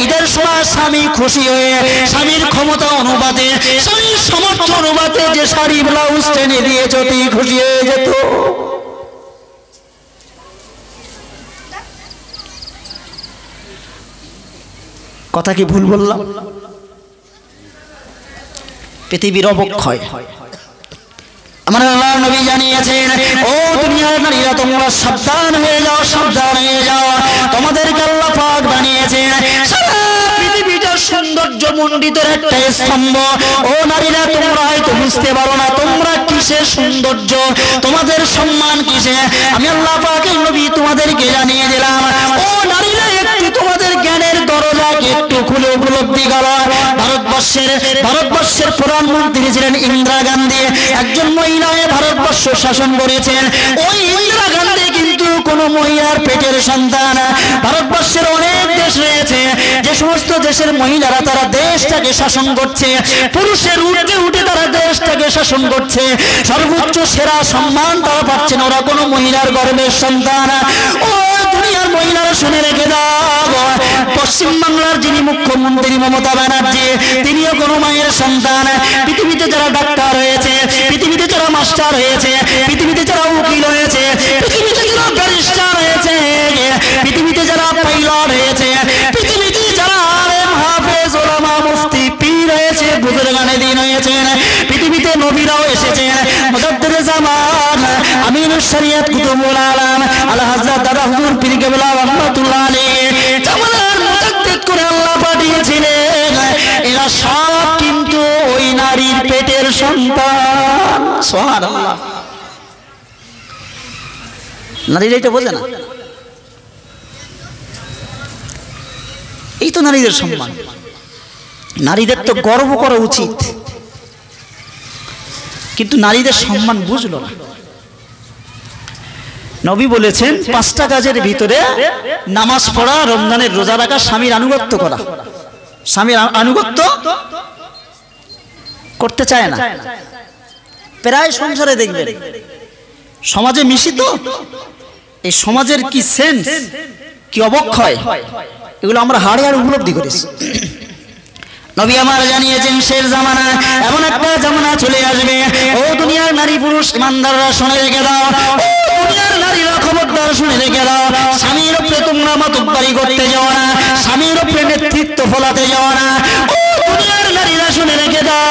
ঈদের সময় স্বামী খুশি হয়ে স্বামীর ক্ষমতা অনুপাতে, স্বামীর সামর্থ্য অনুপাতে যে শাড়ি ব্লাউজ টেনে দিয়ে যদি খুশি হয়ে যেত। কথা কি ভুল বললাম? পৃথিবীর অবক্ষয়। আমার আল্লাহ নবী জানিয়েছেন, ও দুনিয়ার নারীরা তোমরা সাবধান হয়ে যাও, সাবধান হয়ে যাও। তোমাদেরকে আল্লাহ পাক বানিয়েছেন সারা পৃথিবীটা সৌন্দর্য মণ্ডিত একটা স্তম্ভ। ও নারীরা তোমরা হয়তো বুঝতে পারো না তোমরা কিসের সৌন্দর্য, তোমাদের সম্মান কিসে। আমি আল্লাহ পাকের নবী তোমাদেরকে জানিয়ে দিলাম, ও নারীরা একটু তোমাদের জ্ঞানের দরজাকে একটু খুলে উপলব্ধি করো। ভারতবর্ষের প্রধানমন্ত্রী ছিলেন ইন্দিরা গান্ধী, একজন মহিলায় ভারতবর্ষ শাসন করেছেন। ওই ইন্দিরা গান্ধী কিন্তু কোন মহিলার পেটের সন্তান। ভারতবর্ষের অনেক দেশ রয়েছে, যে সমস্ত দেশের মহিলারা তারা দেশটাকে শাসন করছে, পুরুষের উঠে উঠে তারা দেশটাকে শাসন করছে, সর্বোচ্চ সেরা সম্মান তারা পাচ্ছেন, ওরা কোনো মহিলার গর্ভের সন্তান। ও দুনিয়ার মহিলারা শুনে রেখে দাও, পশ্চিমবাংলার যিনি মুখ্যমন্ত্রী মমতা ব্যানার্জি তিনিও কোনো মায়ের সন্তান। পৃথিবীতে যারা ডাক্তার হয়েছে, পৃথিবীতে যারা মাস্টার হয়েছে, পৃথিবীতে যারা উকিল হয়েছে, পৃথিবীতে যারা ব্যারিস্টার হয়েছে, পৃথিবীতে যারা পাইলট হয়েছে, পৃথিবীতে যারা আলেম হাফেজ ওলামা মুফতি পীর হয়েছে, বুজুর্গানে দিন হয়েছেন, পৃথিবীতে নবীরাও এসেছেন, মুজাদ্দিদে জামান আমিনুশ শরিয়ত কুতুবুল আলম আল হযরত দাদা হুজুর পীর কেবলা রাহমাতুল্লাহ আলাইহি জামানার মুজাদ্দিদ করে আল্লাহ পাঠিয়েছিলেন। এরা সব কিন্তু ওই নারীর পেটের সন্তান। সুবহানাল্লাহ। নারীরা এটা বোঝে না, এই তো নারীদের সম্মান। নারীদের তো গর্ব করা উচিত, কিন্তু নারীদের সম্মান বুঝলো না। নবী বলেছেন 5টা কাজের ভিতরে নামাজ পড়া, রমজানের রোজা রাখা, স্বামীর আনুগত্য করা। স্বামীর আনুগত্য করতে চায় না, প্রায় সংসারে দেখবেন সমাজে মিশিত, এই সমাজের কি সেন্স, কি অবক্ষয়, এগুলো আমরা হাড়ে হাড়ে উপলব্ধি করেছি। নবী আমার জানিয়েছেন শেষ জামানা, এমন একটা জামানা চলে আসবে, ও দুনিয়ার নারী পুরুষ ইমানদাররা শুনে রেখে দাও, ও দুনিয়ার নারীরা খবরদার শুনে রেখে দাও, স্বামীর উপরে তোমরা মাতব্বরি করতে যাও না, স্বামীর উপরে নেতৃত্ব ফলাতে যাও না। ও দুনিয়ার নারীরা শুনে রেখে দাও,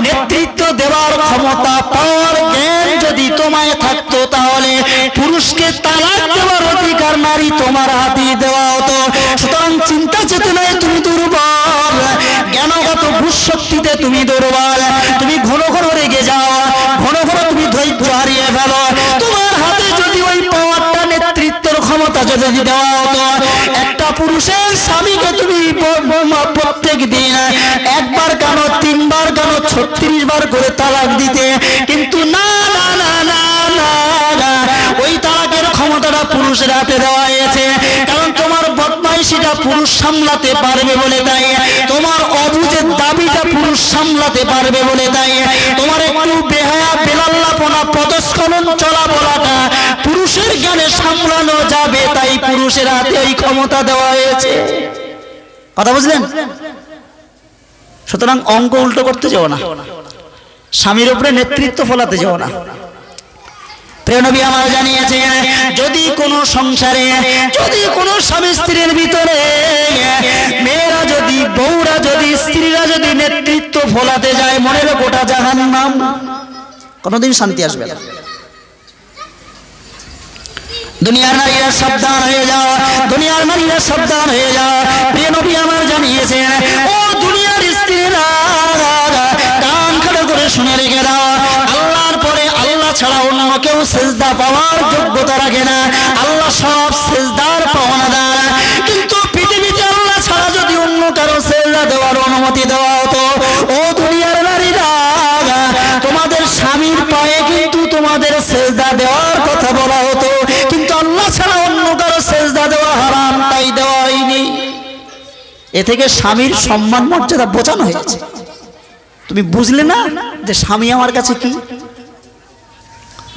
নেতৃত্ব দেওয়ার ক্ষমতা পাওয়ার জ্ঞান যদি তোমায় থাকতো তাহলে পুরুষকে তালাক দেওয়ার অধিকার নারী তোমার হাতে দেওয়া হতো। সুতরাং চিন্তা চেতনায় তুমি দুর্বল, জ্ঞানগত বুদ্ধশক্তিতে তুমি দুর্বল, তুমি ঘন ঘন রেগে যাও, ঘন ঘন তুমি ধৈর্য হারিয়ে ফেলো। তোমার হাতে যদি ওই পাওয়ারটা নেতৃত্বের ক্ষমতা যদি দেওয়া হতো, একটা পুরুষের স্বামীকে তুমি প্রত্যেক দিন 1 বার কেন 3 বার কেন 36 বার করে তালাক দিতে, কিন্তু না না না না না, ওই তালাকের ক্ষমতাটা পুরুষের হাতে দেওয়া হয়েছে। কারণ তোমার বদমাইশিটা পুরুষ সামলাতে পারবে বলে তাই, তোমার অবুঝের দাবিটা পুরুষ সামলাতে পারবে বলে তাই, তোমার একটু বেহায়া বেলাল্লাপনা পদস্খলন চলা বলাটা পুরুষের জ্ঞানে সামলানো যাবে, তাই পুরুষের হাতে এই ক্ষমতা দেওয়া হয়েছে। কথা বুঝলেন? সুতরাং অঙ্ক উল্টো করতে যাও না, স্বামীর উপরে নেতৃত্ব ফলাতে যাও না। প্রিয় নবী আমার জানিয়েছেন, যদি কোনো সংসারে, যদি কোনো স্বামী স্ত্রীর ভিতরে মেয়েরা যদি, বউরা যদি, স্ত্রীরা যদি নেতৃত্ব ফলাতে যায়, মনে রেখো গোটা জাহান্নাম, কোনোদিন শান্তি আসবে না। দুনিয়ার নারীরা সাবধান হয়ে যাও, দুনিয়ার নারীরা সাবধান হয়ে যাও। প্রিয় নবী আমার জানিয়েছেন, ও দুনিয়ার স্ত্রীরা কান খাড়া করে শুনে রেখে দাও, আল্লাহর পরে আল্লাহ ছাড়া অন্য কেউ সিজদা পাওয়ার যোগ্যতা রাখে না, আল্লাহ সব সিজদার পাওনাদার। কিন্তু পৃথিবীতে আল্লাহ ছাড়া যদি অন্য কারো সিজদা দেওয়ার অনুমতি দেওয়া হতো, ও দুনিয়ার নারীরা তোমাদের স্বামীর পায়ে কিন্তু তোমাদের সিজদা দেওয়ার কথা বলা হতো, কিন্তু আল্লাহ ছাড়া অন্য কারো সিজদা দেওয়া হারাম, তাই দেওয়া হয়নি। এ থেকে স্বামীর সম্মান মর্যাদা বোঝানো হয়েছে। তুমি বুঝলে না যে স্বামী আমার কাছে কি?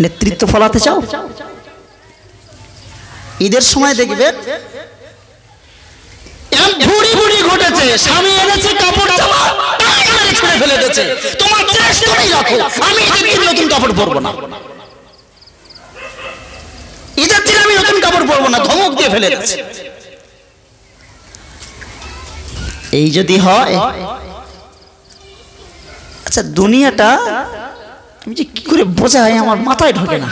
নেতৃত্ব ফলাতে চাও? ঈদের সময় দেখবেন ভুড়ি ভুড়ি ঘটেছে, স্বামী এনেছে কাপড় জামা ছেড়ে ফেলে দিয়েছে, তোমার চেষ্টা তুমি রাখো, আমি ঈদের দিন নতুন কাপড় পরবো না, ঈদের দিন আমি নতুন কাপড় পরবো না, ধমক দিয়ে ফেলে দিয়েছে। এই যদি হয় আচ্ছা দুনিয়াটা আমি যে কি করে বোঝাই আমার মাথায় ঢোকে না,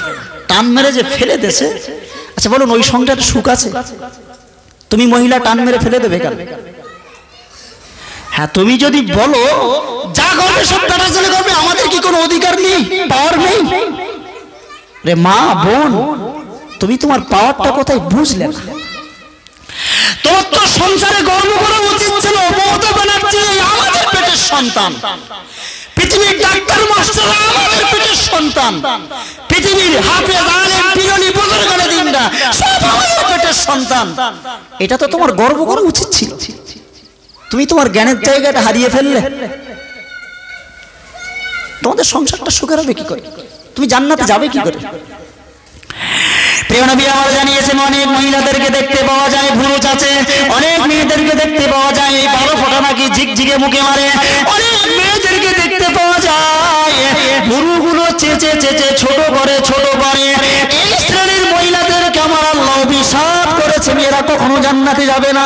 টান মেরে যে ফেলে দেছে। আচ্ছা বলুন ওই সংসারে সুখ আছে? তুমি মহিলা টান মেরে ফেলে দেবে কেন? হ্যাঁ তুমি যদি বলো যা করবে সব টাটা চলে করবে, আমাদের কি কোনো অধিকার নেই, পাওয়ার নেই? রে মা বোন, তুমি তোমার পাওয়ারটা কোথায় বুঝলে না? তোমার তো সংসারে গর্ব করা উচিত ছিল। মমতা ব্যানার্জি আমাদের পেটের সন্তান, পৃথিবীর ডাক্তার মাস্টার আমাদের পেটের সন্তান, পৃথিবীর হাফেজ আলেম পীরনি বুজুর্গের দিনরা সব আমাদের পেটের সন্তান। এটা তো তোমার গর্ব করা উচিত ছিল। তুমি তোমার জ্ঞানের জায়গাটা হারিয়ে ফেললে। তোমাদের সংসারটা সুখের হবে কি করে? তুমি জান্নাতে যাবে কি করে? প্রিয় নবী আমার জানিয়েছেন অনেক মহিলাদেরকে দেখতে পাওয়া যায় ভুরুচ আছে, অনেক মেয়েদেরকে দেখতে পাওয়া যায় এই 12 ফোঁটা নাকি ঝিকঝিকে মুখে মারে, অনেক মেয়েদেরকে দেখতে পাওয়া যায় ভুরুগুলো চেঁচে চেঁচে ছোট করে ছোট করে। এই শ্রেণীর মহিলাদেরকে আমার আল্লাহ অভিশাপ করেছে, মেয়েরা কখনো জান্নাতে যাবে না।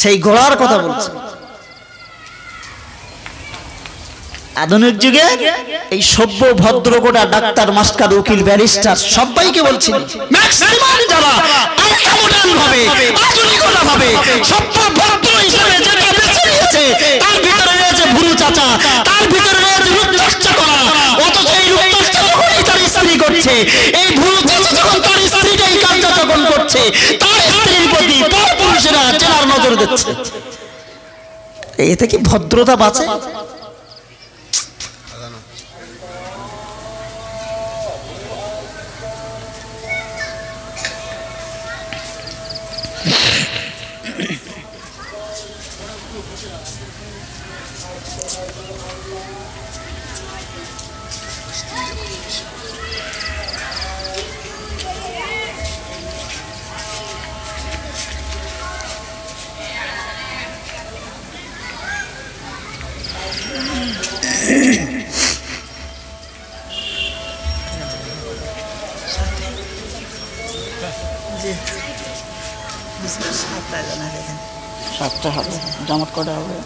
সেই গোড়ার কথা বলছে। আধুনিক যুগে এই সভ্য ভদ্র গোটা ডাক্তার মাস্টার উকিল ব্যারিস্টার সবাইকে বলছি, ম্যাক্সিমাম যারা আলট্রা মডার্ন ভাবে আধুনিকতা ভাবে সভ্য ভদ্র হিসেবে যেটা বেছে নিয়েছে, তার ভিতরে রয়েছে ভুরু চাচা, তার ভিতরে রয়েছে রূপচর্চা করা। অথচ এই রূপচর্চা যখনই তার স্ত্রী করছে, এই ভুরু চাচা যখন তার স্ত্রীকে এই কাজটা যখন করছে, তার স্ত্রীর প্রতি পরপুরুষেরা চেনার নজর দিচ্ছে। এতে কি ভদ্রতা বাঁচে? সাতটা হবে, জামাত কটা হবে?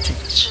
ঠিক আছে।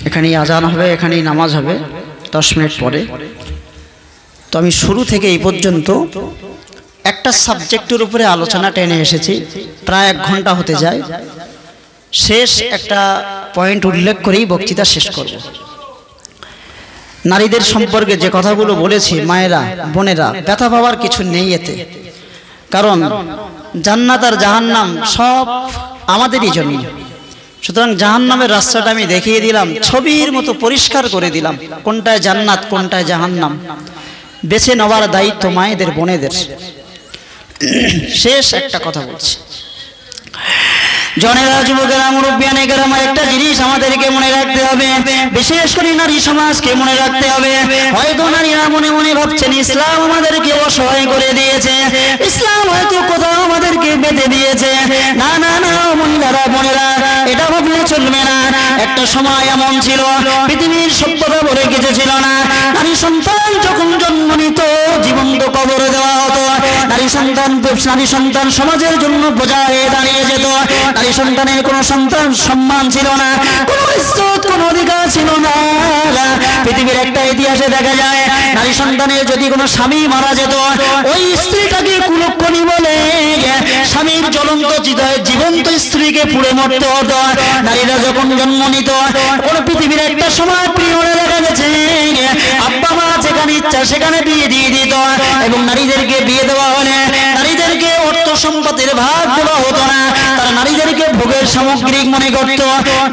এখানেই আজান হবে, এখানেই নামাজ হবে 10 মিনিট পরে। তো আমি শুরু থেকে এই পর্যন্ত একটা সাবজেক্টের উপরে আলোচনা টেনে এসেছি, প্রায় 1 ঘন্টা হতে যায়। শেষ একটা পয়েন্ট উল্লেখ করেই বক্তৃতা শেষ করব। নারীদের সম্পর্কে যে কথাগুলো বলেছি, মায়েরা বোনেরা ব্যথা পাওয়ার কিছু নেই এতে, কারণ জান্নাত আর জাহান্নাম সব আমাদেরই জন্য। সুতরাং জাহান্নামের রাস্তাটা আমি দেখিয়ে দিলাম, ছবির মতো পরিষ্কার করে দিলাম, কোনটায় জান্নাত কোনটায় জাহান্নাম বেছে নেওয়ার দায়িত্ব মায়েদের, বোনেদের। শেষ একটা কথা বলছি, জনেরা, যুবকেরা, মুরব্বিয়ানেরা, আমার একটা জিনিস আমাদেরকে মনে রাখতে হবে, বিশেষ করে নারী সমাজকে মনে রাখতে হবে। হয়তো নারীরা মনে মনে ভাবছেন ইসলাম আমাদেরকে অসহায় করে দিয়েছে, ইসলাম হয়তো কোথাও আমাদেরকে বেঁধে দিয়েছে। না না না মহিলারা, বোনেরা, এটা ভাবলে চলবে না। একটা সময় এমন ছিল, পৃথিবীর সভ্যতা বলে কিছু ছিল না। নারী সন্তান যখন জন্ম নিত জীবন্ত কবরে দেওয়া হতো। নারী সন্তান সমাজের জন্য বোঝা হয়ে দাঁড়িয়ে যেত। নারী সন্তানের কোনো সন্তান সম্মান ছিল না, কোনো ইজ্জত, কোনো অধিকার ছিল না। পৃথিবীর একটা ইতিহাসে দেখা যায়, নারী সন্তানের যদি কোনো স্বামী মারা যেত, ওই স্ত্রীটাকে কুলক্ষণী বলে স্বামীর জ্বলন্ত চিতায় জীবন্ত স্ত্রীকে পুড়ে মরতে হতো। নারীরা যখন জন্ম নিত, কোন পৃথিবীর একটা সময় প্রিয়রে দেখা গেছে আব্বা মা যেখানে ইচ্ছা সেখানে বিয়ে দিয়ে দিত, এবং নারীদেরকে বিয়ে দেওয়া হলে নারীদেরকে অর্থ সম্পদের ভাগ দেওয়া হতো না। তারা নারীদেরকে ভোগের সামগ্রিক মনে করত।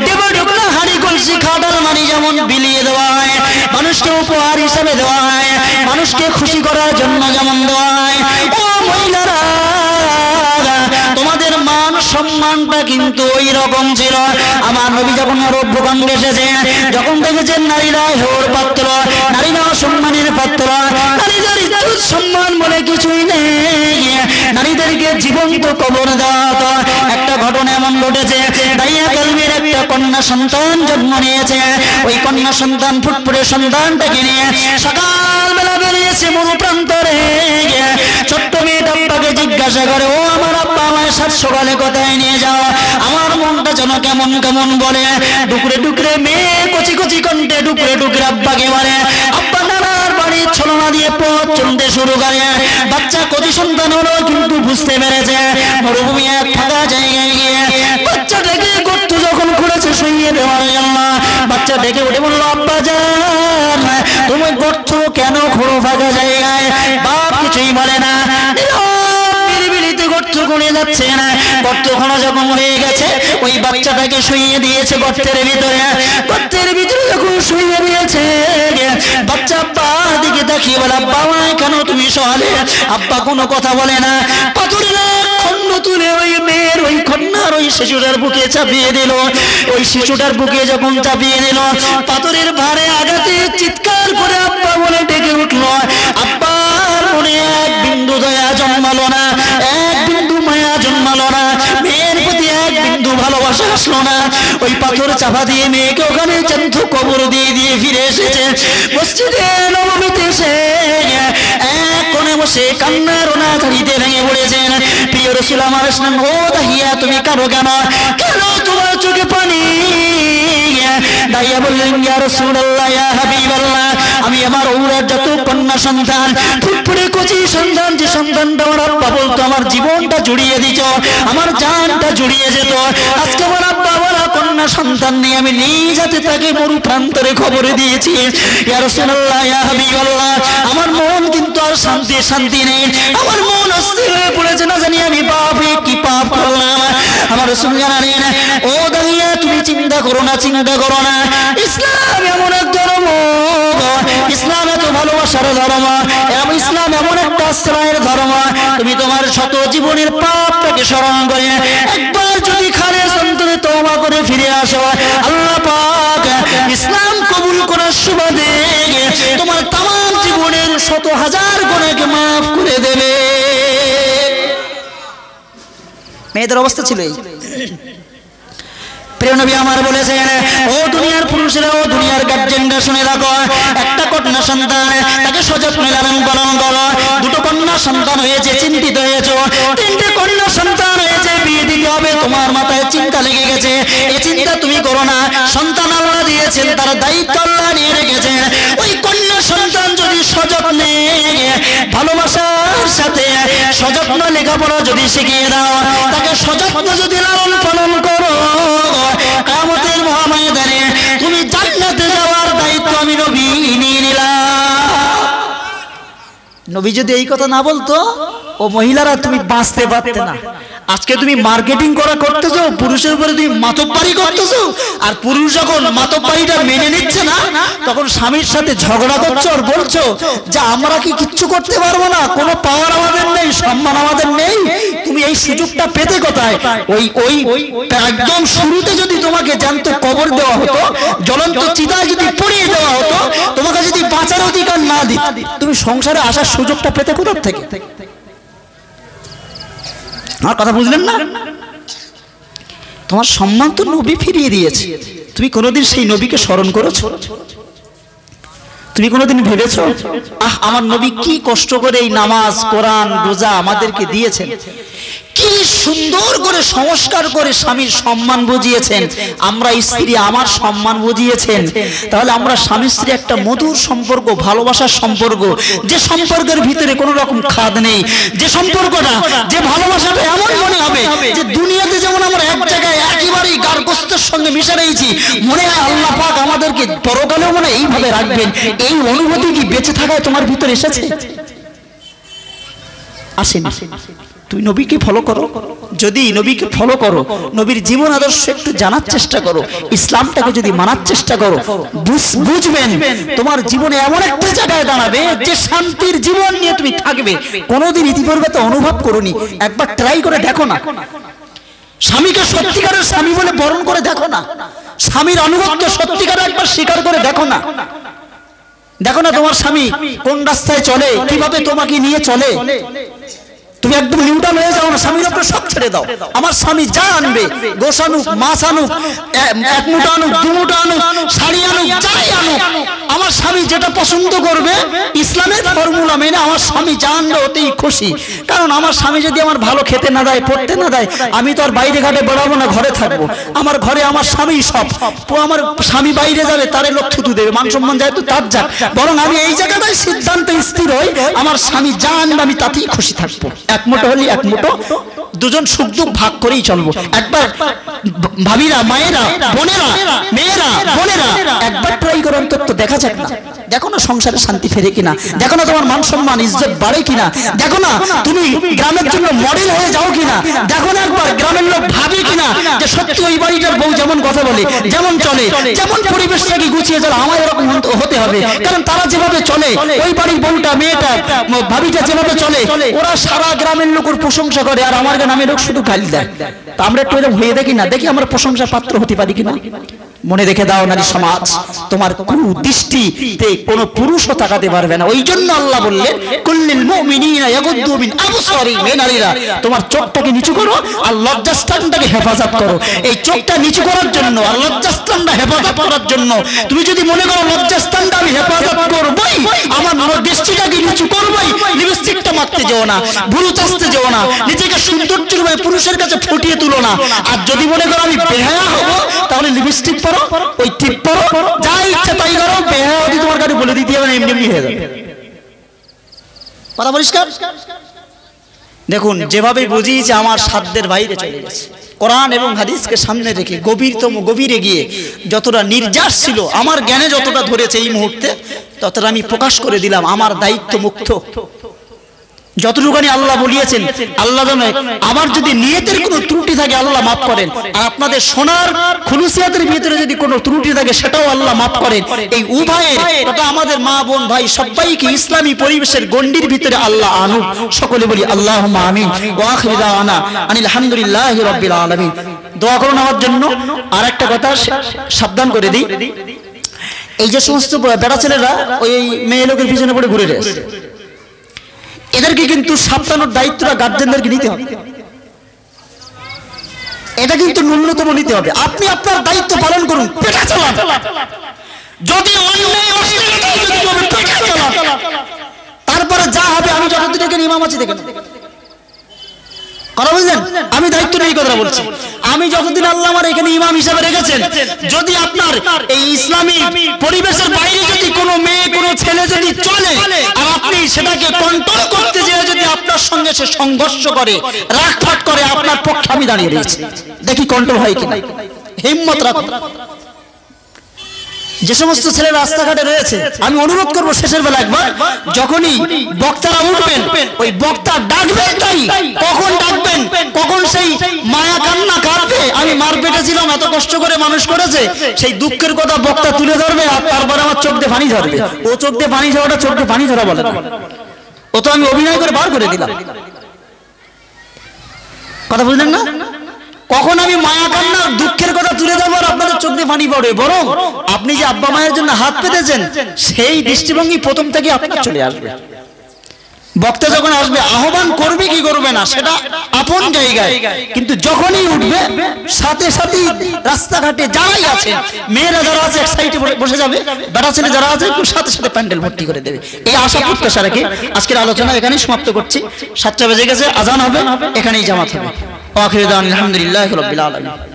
দেবঢুকনা হাড়ি কলসি খাটাল মানি যেমন বিলিয়ে দেওয়া হয়, মানুষকে উপহার হিসাবে দেওয়া হয়, মানুষকে খুশি করার জন্য যেমন দেওয়া হয়। ও মহিলারা, তোমাদের মান সম্মানটা কিন্তু ওই রকম ছিল। আমার নবী যখন আরব ভূখণ্ডে এসেছে, যখন দেখেছেন নারীরা হেওর পাত্র, নারীরা সম্মানের পাত্র, নারীদের ইজ্জত সম্মান বলে কিছুই নেই, নারীদেরকে জীবন্ত কবর দেওয়া হতো। একটা ঘটনা এমন ঘটেছে, দাইয়া কালবির একটা কন্যা সন্তান জন্ম নিয়েছে। ওই কন্যা সন্তান ফুটফুটে সন্তানটাকে নিয়ে সকালবেলা বেরিয়েছে মরু প্রান্তরে। ছোট্ট মেয়েটা আব্বাকে জিজ্ঞাসা করে, ও আমার আব্বা, আমায় সাত সকালে কোথায় নিয়ে যাও? আমার মনটা যেন কেমন কেমন বলে। ডুকরে ডুকরে মেয়ে কচি কচি কণ্ঠে ডুকরে ডুকরে আব্বাকে বলে। আব্বা নানার বাড়ির ছলনা দিয়ে পথ চলতে শুরু করে। বাচ্চা কচি সন্তান হলো, কিন্তু বুঝতে পেরেছে মরুভূমি এক ফাঁকা জায়গায় গিয়ে বাচ্চাটাকে গর্ত যখন খুঁড়েছে শুইয়ে দেওয়ার জন্য, বাচ্চা ডেকে উঠে বললো, আব্বা জান, তুমি গর্ত কেন খুঁড়ো ফাঁকা জায়গায়? বাপ কিছুই বলে না, গর্ত খুঁড়ে যাচ্ছে না। গর্ত খোঁড়া যখন হয়ে গেছে, ওই বাচ্চাটাকে শুইয়ে দিয়েছে গর্তের ভিতরে। গর্তের ভিতরে যখন শুইয়ে দিয়েছে, বাচ্চা আব্বার দিকে তাকিয়ে বলে, আব্বা কেন তুমি সহালে? আব্বা কোনো কথা বলে না। পাথরের খণ্ড তুলে ওই মেয়ের, ওই কন্যার, ওই শিশুটার বুকে চাপিয়ে দিল। ওই শিশুটার বুকে যখন চাপিয়ে দিল, পাথরের ভারে আঘাতে চিৎকার করে আব্বা বলে ডেকে উঠলো। আব্বার মনে এক বিন্দু দয়া জন্মালো না, এক বিন্দু মায়া জন্মালো না, মেয়ের প্রতি এক বিন্দু ভালোবাসা আসলো না। ওই পাথর চাপা দিয়ে মেয়েকে ওখানে জ্যান্ত কবর দিয়ে দিয়ে ফিরে এসেছে। মসজিদে নববীতে এসে এক কোণে বসে কান্নার ওনা ঝাড়িতে ভেঙে পড়েছেন। প্রিয় রাসূল আমার ইসলাম, ও দাহিয়া তুমি কারো কেন, কেন তোমার চোখে পানি? দাইয়া বললেন, ইয়া রাসূলুল্লাহ, ইয়া হাবিবাল্লাহ, আমি আমার ঔরত যত কন্যা সন্তান, ফুটফুটে কচি সন্তান, যে সন্তানটা আমার আব্বা বলতো আমার জীবনটা জুড়িয়ে দিত, আমার জানটা জুড়িয়ে যেত, আজকে আমার আব্বা বলা কন্যা সন্তান নিয়ে আমি নিজ হাতে তাকে মরু প্রান্তরে খবরে দিয়েছি। ইয়া রাসূলুল্লাহ, ইয়া হাবিবাল্লাহ, আমার মন কিন্তু আর শান্তি নেই, আমার মন অস্থির হয়ে পড়েছে, না জানি আমি পাপে কি পাপ করলাম। আমার রাসূল জানালেন, ও দাহিয়া তুমি চিন্তা করো না, চিন্তা করো না, ইসলাম এমন এক ধর্ম, ইসলাম এত ভালোবাসার ধর্ম, ইসলাম এমন একটা আশ্রয়ের ধর্ম, তুমি তোমার শত জীবনের পাপটাকে স্মরণ করে একবার যদি খালেস অন্তরে তওবা করে ফিরে আসো, আল্লাহ পাক ইসলাম কবুল করার সুবাদে তোমার তামাম জীবনের শত হাজার গুনাহকে মাফ করে দেবে। মেয়েদের অবস্থা ছিল এই। প্রিয় নবী আমার বলেছেন, ও দুনিয়ার পুরুষেরা, ও দুনিয়ার গার্জেনরা শুনে রাখো, একটা কন্যা সন্তান, তাকে সযত্নে লালন পালন করো। দুটো কন্যা সন্তান হয়েছে, চিন্তিত হয়েছো। তিনটে কন্যা সন্তান হয়েছে, বিয়ে দিতে হবে, তোমার মাথায় চিন্তা লেগে গেছে। এই চিন্তা তুমি করো না, সন্তান আল্লাহ দিয়েছেন, তার দায়িত্ব আল্লাহ নিয়ে রেখেছেন। ওই কন্যা সন্তান যদি সযত্নে ভালোবাসার সাথে সযত্ন লেখাপড়া যদি শিখিয়ে দাও, তাকে সযত্ন যদি লালন পালন করো, কিয়ামতের মহাময়দানে তুমি জান্নাতে যাওয়ার দায়িত্ব আমি নবী নিয়ে নিলাম। নবী যদি এই কথা না বলতো ও মহিলারা তুমি বাঁচতে পারতে না, আজকে তুমি মার্কেটিং করতেছো, পুরুষের উপরে তুমি মাতব্বারি করতেছো, আর পুরুষ যখন মাতব্বারিটা মেনে নিচ্ছে না তখন স্বামীর সাথে ঝগড়া করছো আর বলছো যে আমরা কি কিচ্ছু করতে পারবো না, কোনো পাওয়ার আমাদের নেই, সম্মান আমাদের নেই। তুমি এই সুযোগটা পেতে কোথায়? ওই একদম শুরুতে যদি তোমাকে জ্যান্ত কবর দেওয়া হতো, জ্বলন্ত চিতায় যদি পুড়িয়ে দেওয়া হতো, তোমাকে যদি বাঁচার অধিকার না দিত, তুমি সংসারে আসার সুযোগটা পেতে কোথা থেকে? আমার কথা বুঝলেন না? তোমার সম্মান তো নবী ফিরিয়ে দিয়েছে, তুমি কোনোদিন সেই নবীকে স্মরণ করেছো? তুমি কোনোদিন ভেবেছো আমার নবী কি কষ্ট করে এই নামাজ কোরআন রোজা আমাদেরকে দিয়েছেন, কি সুন্দর করে সংস্কার করে স্বামীর সম্মান বুঝিয়েছেন, আমরা স্ত্রী আমার সম্মান বুঝিয়েছেন। তাহলে আমরা স্বামী স্ত্রী একটা মধুর সম্পর্ক, ভালোবাসার সম্পর্ক, যে সম্পর্কের ভিতরে কোনো রকম খাদ নেই, যে সম্পর্কটা, যে ভালোবাসাটা এমন মনে হবে যে দুনিয়াতে যেমন আমরা এক জায়গায় একেবারেই গার্হস্থ্যের সঙ্গে মিশে রয়েছি, মনে হয় আল্লাহ পাক আমাদেরকে পরকালেও মনে এইভাবে রাখবেন। এই অনুভূতি কি বেঁচে থাকায় তোমার ভিতরে এসেছে? আসেনি। তুমি নবীকে ফলো করো, যদি নবীকে ফলো করো, নবীর জীবন আদর্শ একটু জানার চেষ্টা করো, ইসলামটাকে যদি মানার চেষ্টা করো, বুঝবেন তোমার জীবনে এমন একটা জায়গায় দাঁড়াবে যে শান্তির জীবন নিয়ে তুমি থাকবে। কোনোদিন ইতিপূর্বে তো অনুভব করোনি, একবার ট্রাই করে দেখো না, স্বামীকে সত্যিকারের স্বামী বলে বরণ করে দেখো না, স্বামীর অনুগত্য সত্যিকারের একবার স্বীকার করে দেখো না। দেখো না তোমার স্বামী কোন রাস্তায় চলে, কিভাবে তোমাকে নিয়ে চলে। তুমি একদম নিউট্রাল হয়ে যাও না, স্বামীর উপরে সব ছেড়ে দাও। আমার স্বামী যা আনবে, গোশ আনুক, মাছ আনুক, এক মুঠো আনুক, দু মুঠো আনুক, শাড়ি আনুক, যাই আনুক, আমার স্বামী যেটা পছন্দ করবে ইসলামের ফর্মুলা মেনে আমার স্বামী যা আনবে ওতেই খুশি। কারণ আমার স্বামী যদি আমার ভালো খেতে না দেয়, পড়তে না দেয়, আমি তো আর বাইরে ঘাটে বেড়াবো না, ঘরে থাকবো। আমার ঘরে আমার স্বামী সব। আমার স্বামী বাইরে যাবে, তারে লোক থুতু দেবে, মান সম্মান যায় তো তার যাক, বরং আমি এই জায়গাটাই সিদ্ধান্তে স্থির হই, আমার স্বামী যা আনবে আমি তাতেই খুশি থাকবো। এক মুঠো হলে এক মুঠো, দুজন সুখ দুঃখ ভাগ করেই চলবো। একবার ভাবিরা, মায়েরা, বোনেরা, মেয়েরা, বোনেরা একবার ট্রাই করো, অন্তত দেখা যাক না। দেখো না সংসারে শান্তি ফেরে কিনা, দেখো না তোমার মান সম্মান ইজ্জত বাড়ে কিনা, দেখো না তুমি গ্রামের জন্য মডেল হয়ে যাও কিনা, দেখো না একবার গ্রামের লোক ভাবে কিনা যে সত্যি ওই বাড়িটার বউ যেমন কথা বলে, যেমন চলে, যেমন পরিবেশটাকে গুছিয়ে চলে, আমার এরকম হতে হবে। কারণ তারা যেভাবে চলে, ওই বাড়ির বউটা, মেয়েটা, ভাবিটা যেভাবে চলে, ওরা সারা গ্রামের লোকের প্রশংসা করে, আর আমার গ্রামের লোক শুধু গালি দেয়। তা আমরা একটু এরকম হয়ে দেখি না, দেখি আমরা প্রশংসার পাত্র হতে পারি কিনা। মনে রেখে দাও নারী সমাজ, তোমার কুদৃষ্টিতে কোনো পুরুষও তাকাতে পারবে না। ওই জন্য আল্লাহ বললেন কুল্লিল মুমিনিনা ইয়াগুদ্দু মিন আবসারিহিম, হে নারীরা তোমার চোখটাকে নিচু করো আর লজ্জাস্থানটাকে হেফাজত করো। এই চোখটা নিচু করার জন্য আর লজ্জাস্থানটা হেফাজত করার জন্য তুমি যদি মনে করো লজ্জাস্থানটা আমি হেফাজত করবই, আমার দৃষ্টিটাকে নিচু করবই, লিপস্টিকটা মাখতে যেও না, ভুরু চাচতে যেও না, নিজেকে সৌন্দর্যের রূপে পুরুষের কাছে ফুটিয়ে তুলো না। আর যদি মনে করো আমি বেহায়া হব, তাহলে লিপস্টিক পরো, ওই টিপ পরো, যা ইচ্ছা তাই করো, বেহায়া যদি তোমার কাছে বলে দিতে হবে, এমনি এমনি হয়ে যাবে। কথা পরিষ্কার? দেখুন যেভাবে বুঝিয়েছে আমার সাধ্যের বাইরে চলে গেছে। কোরআন এবং হাদিসকে সামনে রেখে গভীরে গিয়ে যতটা নির্যাস ছিল, আমার জ্ঞানে যতটা ধরেছে এই মুহূর্তে, ততটা আমি প্রকাশ করে দিলাম। আমার দায়িত্ব মুক্ত যতটুকুনি আল্লাহ বলিয়েছেন, আল্লাহ জানে আমার যদি নিয়তের কোনো ত্রুটি থাকে আল্লাহ মাফ করেন, আর আপনাদের সোনার খুলুসিয়াতের ভিতরে যদি কোনো ত্রুটি থাকে সেটাও আল্লাহ মাফ করেন। এই উভয়ের, তথা আমাদের মা বোন ভাই সবাইকে ইসলামী পরিবেশের গণ্ডির ভিতরে আল্লাহ আনুক। সকলে বলি আল্লাহুম্মা আমিন ওয়া আখিরু দাওয়ানা আনিল হামদুলিল্লাহি রাব্বিল আলামিন। দোয়া করুন আমার জন্য। আর একটা কথা সাবধান করে দিই, এই যে সমস্ত বেটা ছেলেরা ওই মেয়ে লোকের পিছনে পড়ে ঘুরে রয়েছে, এদেরকে কিন্তু সাবধানোর দায়িত্বটা গার্জেনদেরকে নিতে হবে। এটা কিন্তু ন্যূনতম নিতে হবে। আপনি আপনার দায়িত্ব পালন করুন, পেটা চালান। যদি অন্যায় অশ্লীলতায় যদি পেটা চালান, তারপরে যা হবে, আমি যতদিন এখানে ইমাম আছি দেখেন, কথা বুঝলেন? আমি দায়িত্ব নিয়ে কথা বলছি। আমি যতদিন আল্লাহ আমার এখানে ইমাম হিসাবে রেখেছেন, যদি আপনার এই ইসলামী পরিবেশের বাইরে যদি কোনো মেয়ে, কোনো ছেলে যদি চলে, আর আপনি সেটাকে কন্ট্রোল করতে যেয়ে যদি আপনার সঙ্গে সে সংঘর্ষ করে, রাগফাট করে, আপনার পক্ষে আমি দাঁড়িয়ে রয়েছি, দেখি কন্ট্রোল হয় কিনা। হিম্মত রাখুন। যে সমস্ত ছেলে রাস্তাঘাটে রয়েছে, আমি অনুরোধ করব শেষের বেলা একবার যখনই বক্তারা উঠবেন ওই বক্তা ডাকবেন তাই, কখন ডাকবেন, কখন সেই মায়া কান্না কাঁদবে, আমি মার পেটেছিলাম এত কষ্ট করে মানুষ করেছে, সেই দুঃখের কথা বক্তা তুলে ধরবে আর তারপরে আমার চোখ দিয়ে পানি ঝরবে। ও চোখ দিয়ে পানি ঝরাটা চোখ দিয়ে পানি ঝরা বলে না, ও তো আমি অভিনয় করে বার করে দিলাম। কথা বুঝলেন না? কখন আমি মায়া কান্নার দুঃখের কথা তুলে দেবো আর আপনাদের চোখ দিয়ে পানি পড়ে, বরং আপনি যে আব্বা মায়ের জন্য হাত পেতেছেন সেই দৃষ্টিভঙ্গি প্রথম থেকে আপনার চলে আসবে। বক্তা যখন আসবে আহ্বান করবে কি করবে না সেটা আপন জায়গায়, কিন্তু যখনই উঠবে সাথে সাথে রাস্তাঘাটে যারাই আছে, মেয়েরা যারা আছে এক সাইডে বসে যাবে, বেটা ছেলে যারা আছে একটু সাথে সাথে প্যান্ডেল ভর্তি করে দেবে। এই আশা প্রত্যাশা রেখে আজকের আলোচনা এখানেই সমাপ্ত করছি। 7টা বেজে গেছে, আজান হবে, এখানেই জামাত হবে। আখির দাওয়ানা আলহামদুলিল্লাহি রাব্বিল আলামিন।